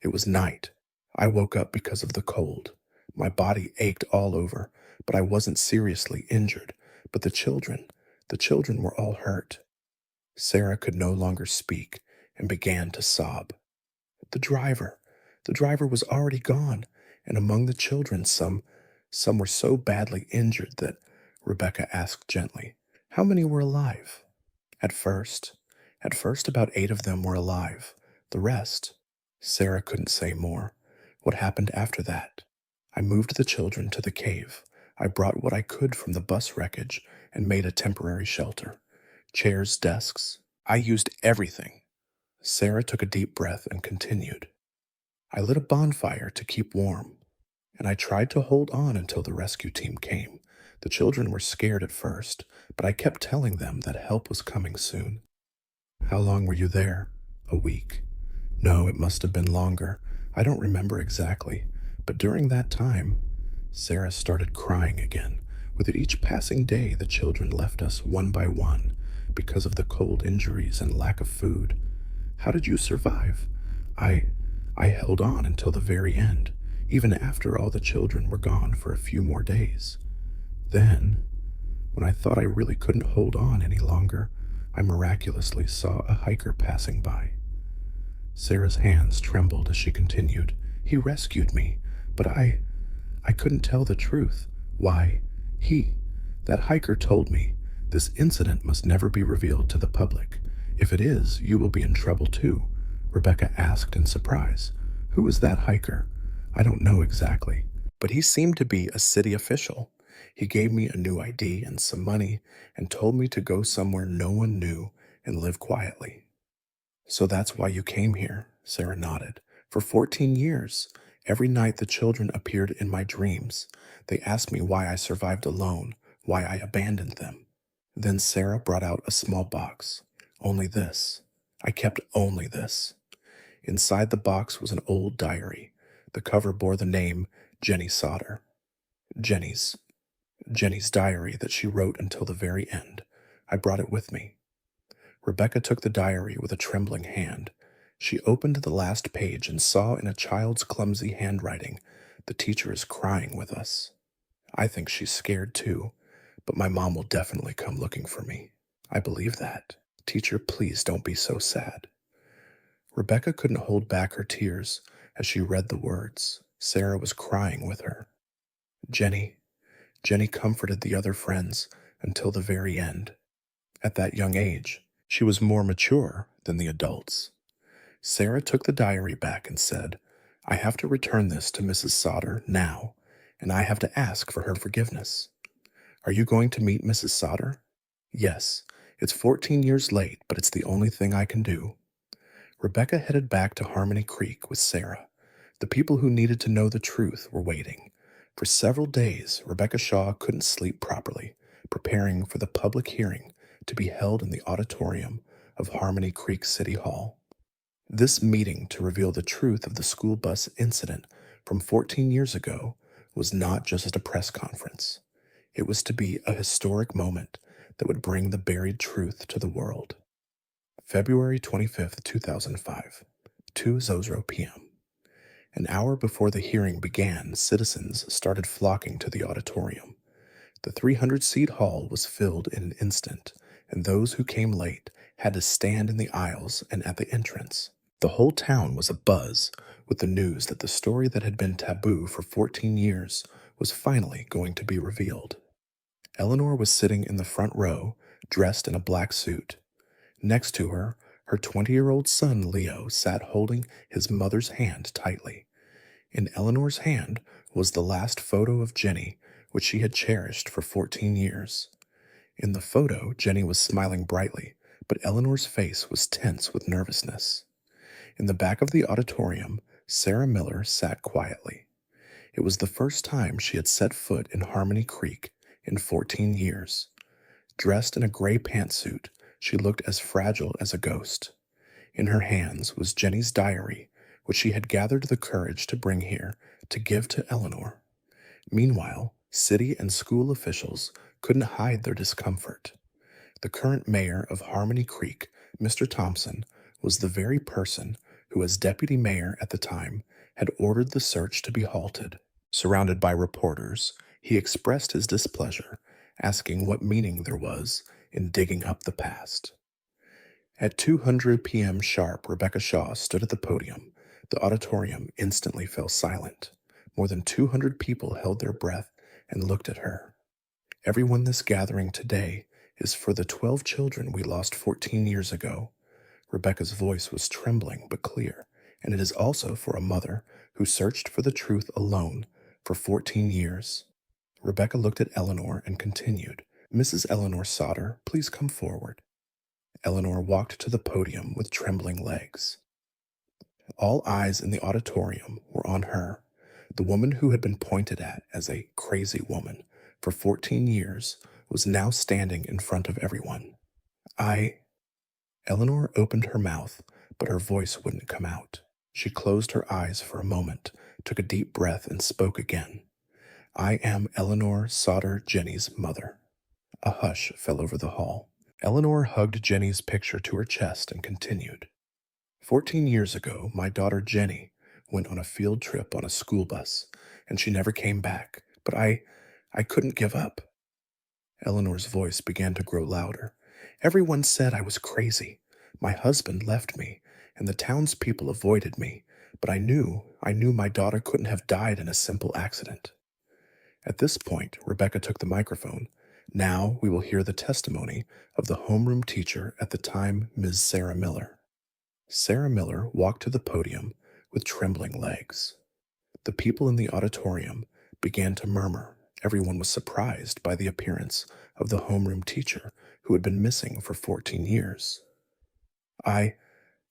It was night. I woke up because of the cold. My body ached all over, but I wasn't seriously injured. But the children were all hurt. Sarah could no longer speak and began to sob. The driver was already gone, and among the children some were so badly injured that Rebecca asked gently, how many were alive? At first about 8 of them were alive. The rest, Sarah couldn't say more. What happened after that? I moved the children to the cave. I brought what I could from the bus wreckage and made a temporary shelter. Chairs, desks. I used everything. Sarah took a deep breath and continued. I lit a bonfire to keep warm, and I tried to hold on until the rescue team came. The children were scared at first, but I kept telling them that help was coming soon. How long were you there? A week. No, it must have been longer. I don't remember exactly, but during that time, Sarah started crying again. With each passing day, the children left us one by one because of the cold injuries and lack of food. How did you survive? I held on until the very end, even after all the children were gone for a few more days. Then, when I thought I really couldn't hold on any longer, I miraculously saw a hiker passing by. Sarah's hands trembled as she continued. He rescued me, but I couldn't tell the truth. Why, that hiker told me, this incident must never be revealed to the public. If it is, you will be in trouble too. Rebecca asked in surprise. Who is that hiker? I don't know exactly, but he seemed to be a city official. He gave me a new ID and some money and told me to go somewhere no one knew and live quietly. So that's why you came here, Sarah nodded. For 14 years, every night the children appeared in my dreams. They asked me why I survived alone, why I abandoned them. Then Sarah brought out a small box. Only this. I kept only this. Inside the box was an old diary. The cover bore the name Jenny Sauter. Jenny's. Jenny's diary that she wrote until the very end. I brought it with me. Rebecca took the diary with a trembling hand. She opened the last page and saw in a child's clumsy handwriting, "The teacher is crying with us." I think she's scared too, but my mom will definitely come looking for me. I believe that. Teacher, please don't be so sad. Rebecca couldn't hold back her tears as she read the words. Sarah was crying with her. Jenny. Jenny comforted the other friends until the very end. At that young age, she was more mature than the adults. Sarah took the diary back and said, "I have to return this to Mrs. Sauter now, and I have to ask for her forgiveness." "Are you going to meet Mrs. Sauter?" "Yes. It's 14 years late, but it's the only thing I can do." Rebecca headed back to Harmony Creek with Sarah. The people who needed to know the truth were waiting. For several days, Rebecca Shaw couldn't sleep properly, preparing for the public hearing to be held in the auditorium of Harmony Creek City Hall. This meeting to reveal the truth of the school bus incident from 14 years ago was not just a press conference. It was to be a historic moment that would bring the buried truth to the world. February 25th, 2005, 2:00 p.m. An hour before the hearing began, citizens started flocking to the auditorium. The 300-seat hall was filled in an instant, and those who came late had to stand in the aisles and at the entrance. The whole town was abuzz with the news that the story that had been taboo for 14 years was finally going to be revealed. Eleanor was sitting in the front row, dressed in a black suit. Next to her, her 20-year-old son Leo sat holding his mother's hand tightly. In Eleanor's hand was the last photo of Jenny, which she had cherished for 14 years. In the photo, Jenny was smiling brightly, but Eleanor's face was tense with nervousness. In the back of the auditorium, Sarah Miller sat quietly. It was the first time she had set foot in Harmony Creek in 14 years. Dressed in a gray pantsuit, she looked as fragile as a ghost. In her hands was Jenny's diary, which she had gathered the courage to bring here to give to Eleanor. Meanwhile, city and school officials couldn't hide their discomfort. The current mayor of Harmony Creek, Mr. Thompson, was the very person who, as deputy mayor at the time, had ordered the search to be halted. Surrounded by reporters, he expressed his displeasure, asking what meaning there was in digging up the past. At 2:00 p.m. sharp, Rebecca Shaw stood at the podium. The auditorium instantly fell silent. More than 200 people held their breath and looked at her. "Everyone this gathering today is for the 12 children we lost 14 years ago." Rebecca's voice was trembling but clear, and it is also for a mother who searched for the truth alone for 14 years. Rebecca looked at Eleanor and continued, "Mrs. Eleanor Sauter, please come forward." Eleanor walked to the podium with trembling legs. All eyes in the auditorium were on her. The woman who had been pointed at as a crazy woman for 14 years was now standing in front of everyone. Eleanor opened her mouth, but her voice wouldn't come out. She closed her eyes for a moment, took a deep breath, and spoke again. "I am Eleanor Sauter, Jenny's mother." A hush fell over the hall. Eleanor hugged Jenny's picture to her chest and continued. 14 years ago, my daughter Jenny went on a field trip on a school bus, and she never came back, but I couldn't give up." Eleanor's voice began to grow louder. "Everyone said I was crazy. My husband left me, and the townspeople avoided me, but I knew my daughter couldn't have died in a simple accident." At this point, Rebecca took the microphone. "Now we will hear the testimony of the homeroom teacher at the time, Ms. Sarah Miller." Sarah Miller walked to the podium with trembling legs. The people in the auditorium began to murmur. Everyone was surprised by the appearance of the homeroom teacher who had been missing for 14 years. I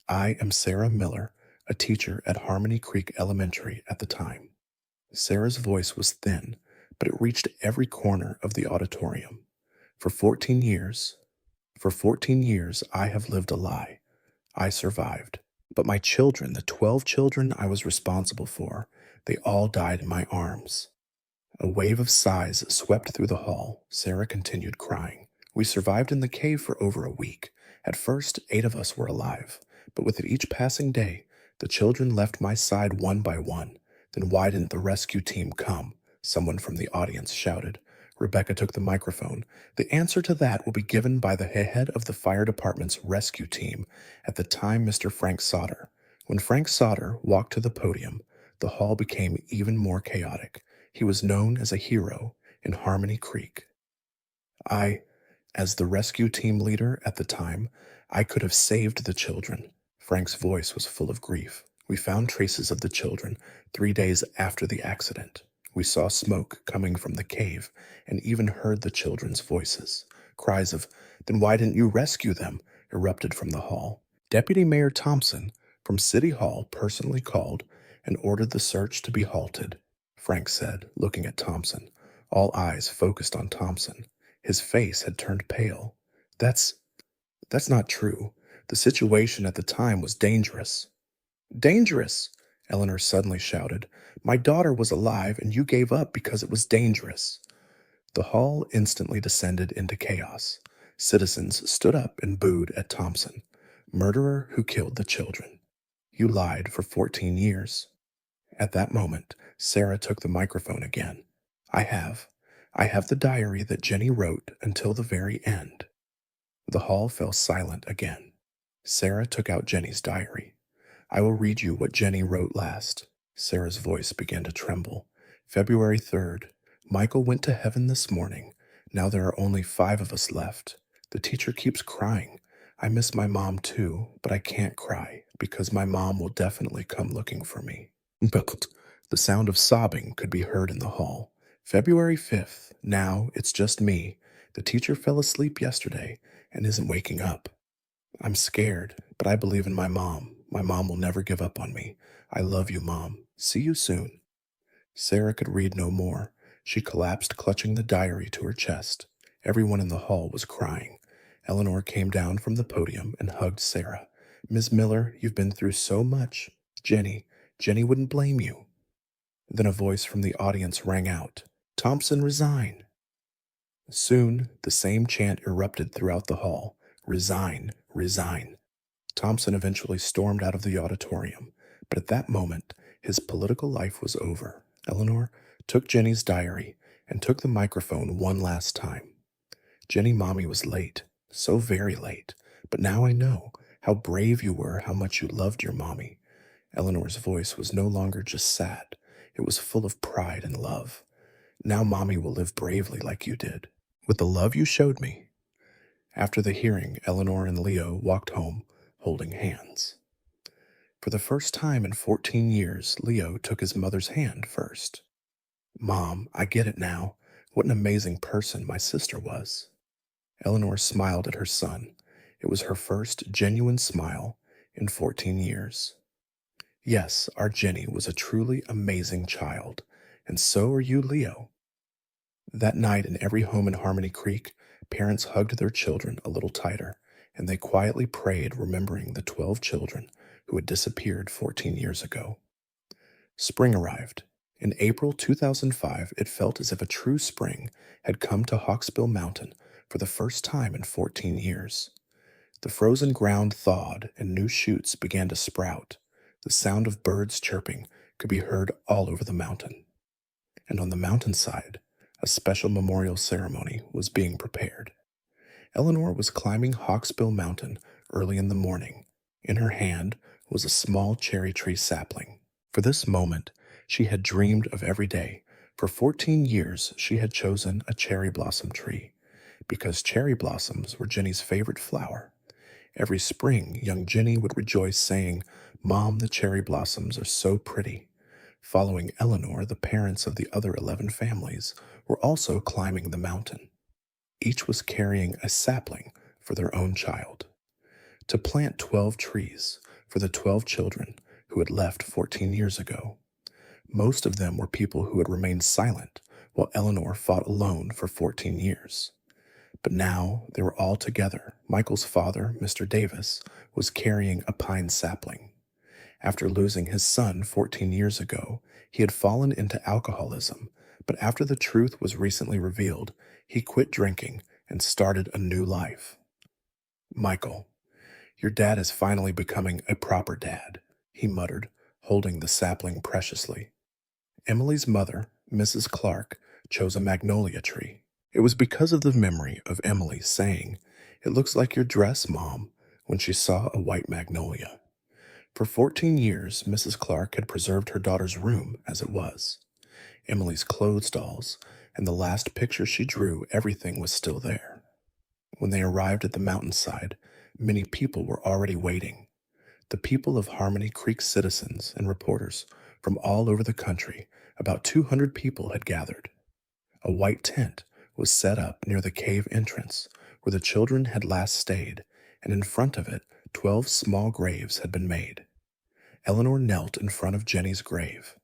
am Sarah Miller, a teacher at Harmony Creek Elementary at the time. Sarah's voice was thin, but it reached every corner of the auditorium. For 14 years, for 14 years, I have lived a lie. I survived. But my children, the 12 children I was responsible for, they all died in my arms. A wave of sighs swept through the hall. Sarah continued crying. We survived in the cave for over a week. At first, 8 of us were alive, but with each passing day, the children left my side one by one. Then why didn't the rescue team come? Someone from the audience shouted. Rebecca took the microphone. The answer to that will be given by the head of the fire department's rescue team, at the time Mr. Frank Sauter. When Frank Sauter walked to the podium, the hall became even more chaotic. He was known as a hero in Harmony Creek. As the rescue team leader at the time, I could have saved the children. Frank's voice was full of grief. We found traces of the children 3 days after the accident. We saw smoke coming from the cave and even heard the children's voices. Cries of, "Then why didn't you rescue them?" erupted from the hall. Deputy Mayor Thompson from City Hall personally called and ordered the search to be halted, Frank said, looking at Thompson. All eyes focused on Thompson. His face had turned pale. That's not true. The situation at the time was dangerous. Dangerous! Eleanor suddenly shouted. My daughter was alive and you gave up because it was dangerous. The hall instantly descended into chaos. Citizens stood up and booed at Thompson. Murderer who killed the children. You lied for 14 years. At that moment, Sarah took the microphone again. I have the diary that Jenny wrote until the very end. The hall fell silent again. Sarah took out Jenny's diary. I will read you what Jenny wrote last. Sarah's voice began to tremble. February 3rd. Michael went to heaven this morning. Now there are only 5 of us left. The teacher keeps crying. I miss my mom too, but I can't cry because my mom will definitely come looking for me. The sound of sobbing could be heard in the hall. February 5th. Now it's just me. The teacher fell asleep yesterday and isn't waking up. I'm scared, but I believe in my mom. My mom will never give up on me. I love you, Mom. See you soon. Sarah could read no more. She collapsed, clutching the diary to her chest. Everyone in the hall was crying. Eleanor came down from the podium and hugged Sarah. Miss Miller, you've been through so much. Jenny wouldn't blame you. Then a voice from the audience rang out. Thompson, resign. Soon, the same chant erupted throughout the hall. Resign, resign. Thompson eventually stormed out of the auditorium, but at that moment, his political life was over. Eleanor took Jenny's diary and took the microphone one last time. Jenny, Mommy was late, so very late, but now I know how brave you were, how much you loved your mommy. Eleanor's voice was no longer just sad. It was full of pride and love. Now Mommy will live bravely like you did, with the love you showed me. After the hearing, Eleanor and Leo walked home, holding hands. For the first time in 14 years, Leo took his mother's hand first. Mom, I get it now. What an amazing person my sister was. Eleanor smiled at her son. It was her first genuine smile in 14 years. Yes, our Jenny was a truly amazing child, and so are you, Leo. That night in every home in Harmony Creek, parents hugged their children a little tighter, and they quietly prayed, remembering the 12 children who had disappeared 14 years ago. Spring arrived. In April 2005, it felt as if a true spring had come to Hawksbill Mountain for the first time in 14 years. The frozen ground thawed and new shoots began to sprout. The sound of birds chirping could be heard all over the mountain. And on the mountainside, a special memorial ceremony was being prepared. Eleanor was climbing Hawksbill Mountain early in the morning. In her hand was a small cherry tree sapling. For this moment, she had dreamed of every day. For 14 years, she had chosen a cherry blossom tree, because cherry blossoms were Jenny's favorite flower. Every spring, young Jenny would rejoice, saying, Mom, the cherry blossoms are so pretty. Following Eleanor, the parents of the other 11 families were also climbing the mountain. Each was carrying a sapling for their own child. To plant 12 trees for the 12 children who who had left 14 years ago. Most of them were people who had remained silent while Eleanor fought alone for 14 years. But now they were all together. Michael's father, Mr. Davis, was carrying a pine sapling. After losing his son 14 years ago, he had fallen into alcoholism, but after the truth was recently revealed, he quit drinking and started a new life. Michael, your dad is finally becoming a proper dad, he muttered, holding the sapling preciously. Emily's mother, Mrs. Clark, chose a magnolia tree. It was because of the memory of Emily saying, "It looks like your dress, Mom," when she saw a white magnolia. For 14 years, Mrs. Clark had preserved her daughter's room as it was. Emily's clothes dolls, and the last picture she drew, everything was still there. When they arrived at the mountainside, many people were already waiting. The people of Harmony Creek, citizens and reporters from all over the country, about 200 people had gathered. A white tent was set up near the cave entrance where the children had last stayed, and in front of it, 12 small graves had been made. Eleanor knelt in front of Jenny's grave.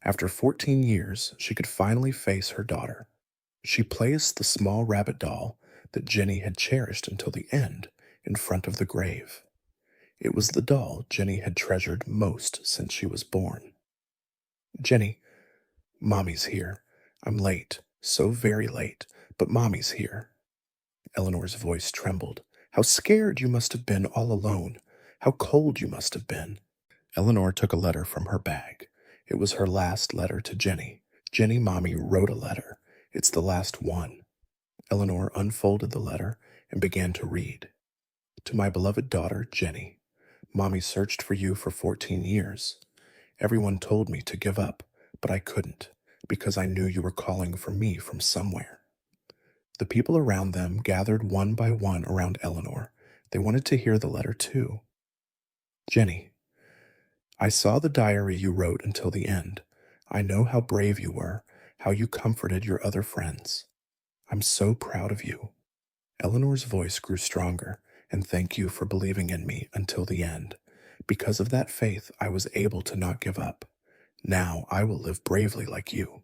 After 14 years, she could finally face her daughter. She placed the small rabbit doll that Jenny had cherished until the end in front of the grave. It was the doll Jenny had treasured most since she was born. "Jenny, Mommy's here. I'm late, so very late, but Mommy's here." Eleanor's voice trembled. "How scared you must have been all alone. How cold you must have been." Eleanor took a letter from her bag. It was her last letter to Jenny. "Jenny, Mommy wrote a letter. It's the last one." Eleanor unfolded the letter and began to read. "To my beloved daughter, Jenny. Mommy searched for you for 14 years. Everyone told me to give up, but I couldn't, because I knew you were calling for me from somewhere." The people around them gathered one by one around Eleanor. They wanted to hear the letter too. "Jenny, I saw the diary you wrote until the end. I know how brave you were, how you comforted your other friends. I'm so proud of you." Eleanor's voice grew stronger, "and thank you for believing in me until the end. Because of that faith, I was able to not give up. Now I will live bravely like you."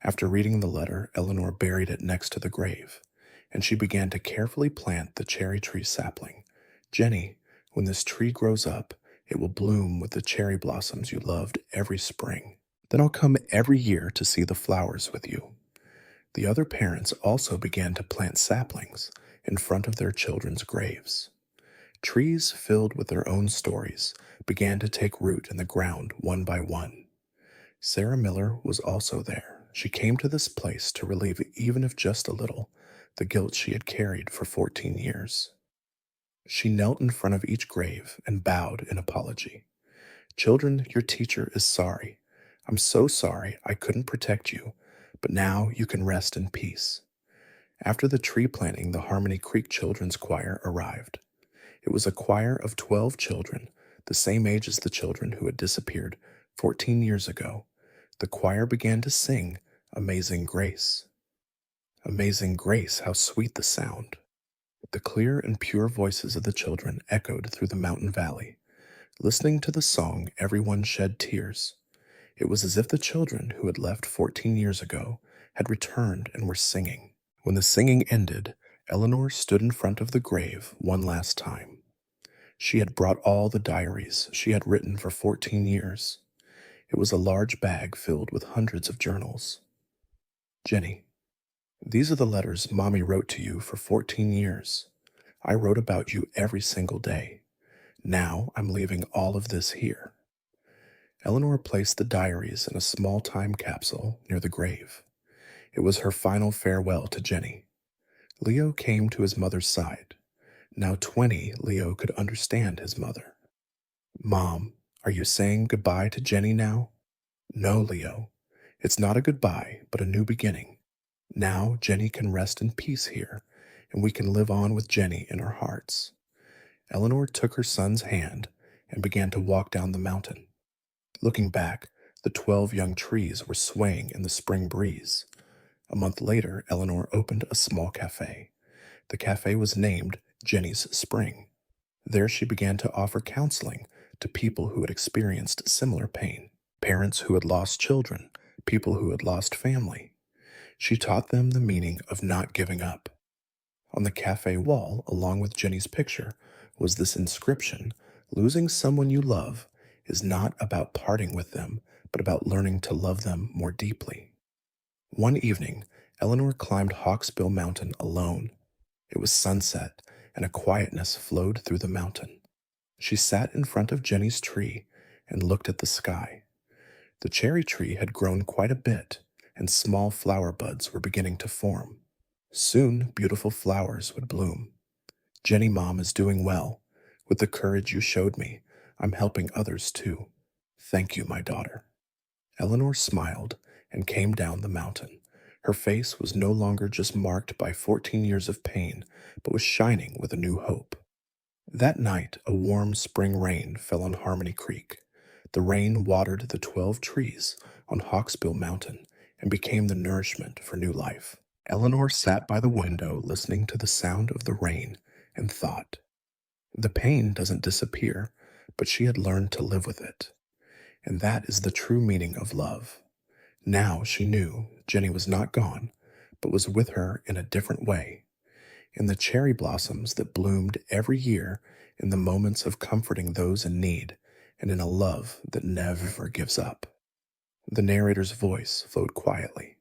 After reading the letter, Eleanor buried it next to the grave, and she began to carefully plant the cherry tree sapling. "Jenny, when this tree grows up, it will bloom with the cherry blossoms you loved every spring. Then I'll come every year to see the flowers with you." The other parents also began to plant saplings in front of their children's graves. Trees filled with their own stories began to take root in the ground one by one. Sarah Miller was also there. She came to this place to relieve, even if just a little, the guilt she had carried for 14 years. She knelt in front of each grave and bowed in apology. "Children, your teacher is sorry. I'm so sorry I couldn't protect you, but now you can rest in peace." After the tree planting, the Harmony Creek Children's Choir arrived. It was a choir of 12 children, the same age as the children who had disappeared 14 years ago. The choir began to sing "Amazing Grace." Amazing Grace, how sweet the sound. The clear and pure voices of the children echoed through the mountain valley. Listening to the song, everyone shed tears. It was as if the children who had left 14 years ago had returned and were singing. When the singing ended, Eleanor stood in front of the grave one last time. She had brought all the diaries she had written for 14 years. It was a large bag filled with hundreds of journals. "Jenny, these are the letters Mommy wrote to you for 14 years. I wrote about you every single day. Now I'm leaving all of this here." Eleanor placed the diaries in a small time capsule near the grave. It was her final farewell to Jenny. Leo came to his mother's side. Now 20, Leo could understand his mother. "Mom, are you saying goodbye to Jenny now?" "No, Leo. It's not a goodbye, but a new beginning. Now Jenny can rest in peace here, and we can live on with Jenny in our hearts." Eleanor took her son's hand and began to walk down the mountain. Looking back, the 12 young trees were swaying in the spring breeze. A month later, Eleanor opened a small cafe. The cafe was named Jenny's Spring. There she began to offer counseling to people who had experienced similar pain, parents who had lost children, people who had lost family. She taught them the meaning of not giving up. On the cafe wall, along with Jenny's picture, was this inscription: losing someone you love is not about parting with them, but about learning to love them more deeply. One evening, Eleanor climbed Hawksbill Mountain alone. It was sunset, and a quietness flowed through the mountain. She sat in front of Jenny's tree and looked at the sky. The cherry tree had grown quite a bit, and small flower buds were beginning to form. Soon, beautiful flowers would bloom. Jenny, Mom, is doing well. With the courage you showed me, I'm helping others too. Thank you, my daughter. Eleanor smiled and came down the mountain. Her face was no longer just marked by 14 years of pain, but was shining with a new hope. That night, a warm spring rain fell on Harmony Creek. The rain watered the 12 trees on Hawksbill Mountain and became the nourishment for new life. Eleanor sat by the window listening to the sound of the rain and thought. The pain doesn't disappear, but she had learned to live with it. And that is the true meaning of love. Now she knew Jenny was not gone, but was with her in a different way, in the cherry blossoms that bloomed every year, in the moments of comforting those in need, and in a love that never gives up. The narrator's voice flowed quietly.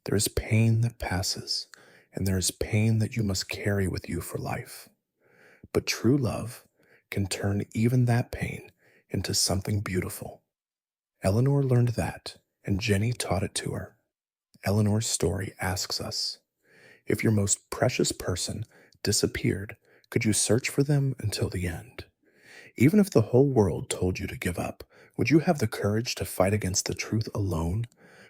There is pain that passes, and there is pain that you must carry with you for life. But true love can turn even that pain into something beautiful. Eleanor learned that, and Jenny taught it to her. Eleanor's story asks us, if your most precious person disappeared, could you search for them until the end? Even if the whole world told you to give up, would you have the courage to fight against the truth alone?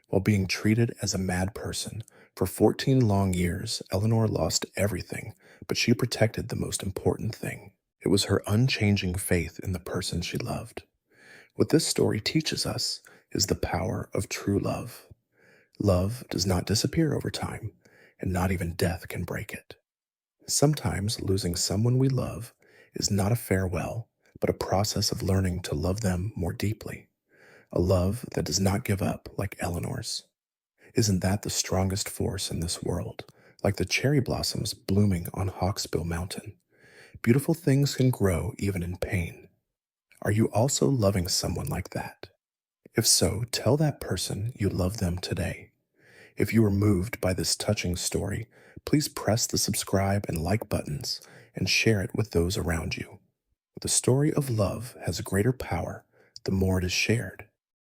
While being treated as a mad person, for 14 long years, Eleanor lost everything, but she protected the most important thing. It was her unchanging faith in the person she loved. What this story teaches us is the power of true love. Love does not disappear over time, and not even death can break it. Sometimes losing someone we love is not a farewell, but a process of learning to love them more deeply. A love that does not give up like Eleanor's. Isn't that the strongest force in this world? Like the cherry blossoms blooming on Hawksbill Mountain. Beautiful things can grow even in pain. Are you also loving someone like that? If so, tell that person you love them today. If you were moved by this touching story, please press the subscribe and like buttons and share it with those around you. The story of love has greater power the more it is shared.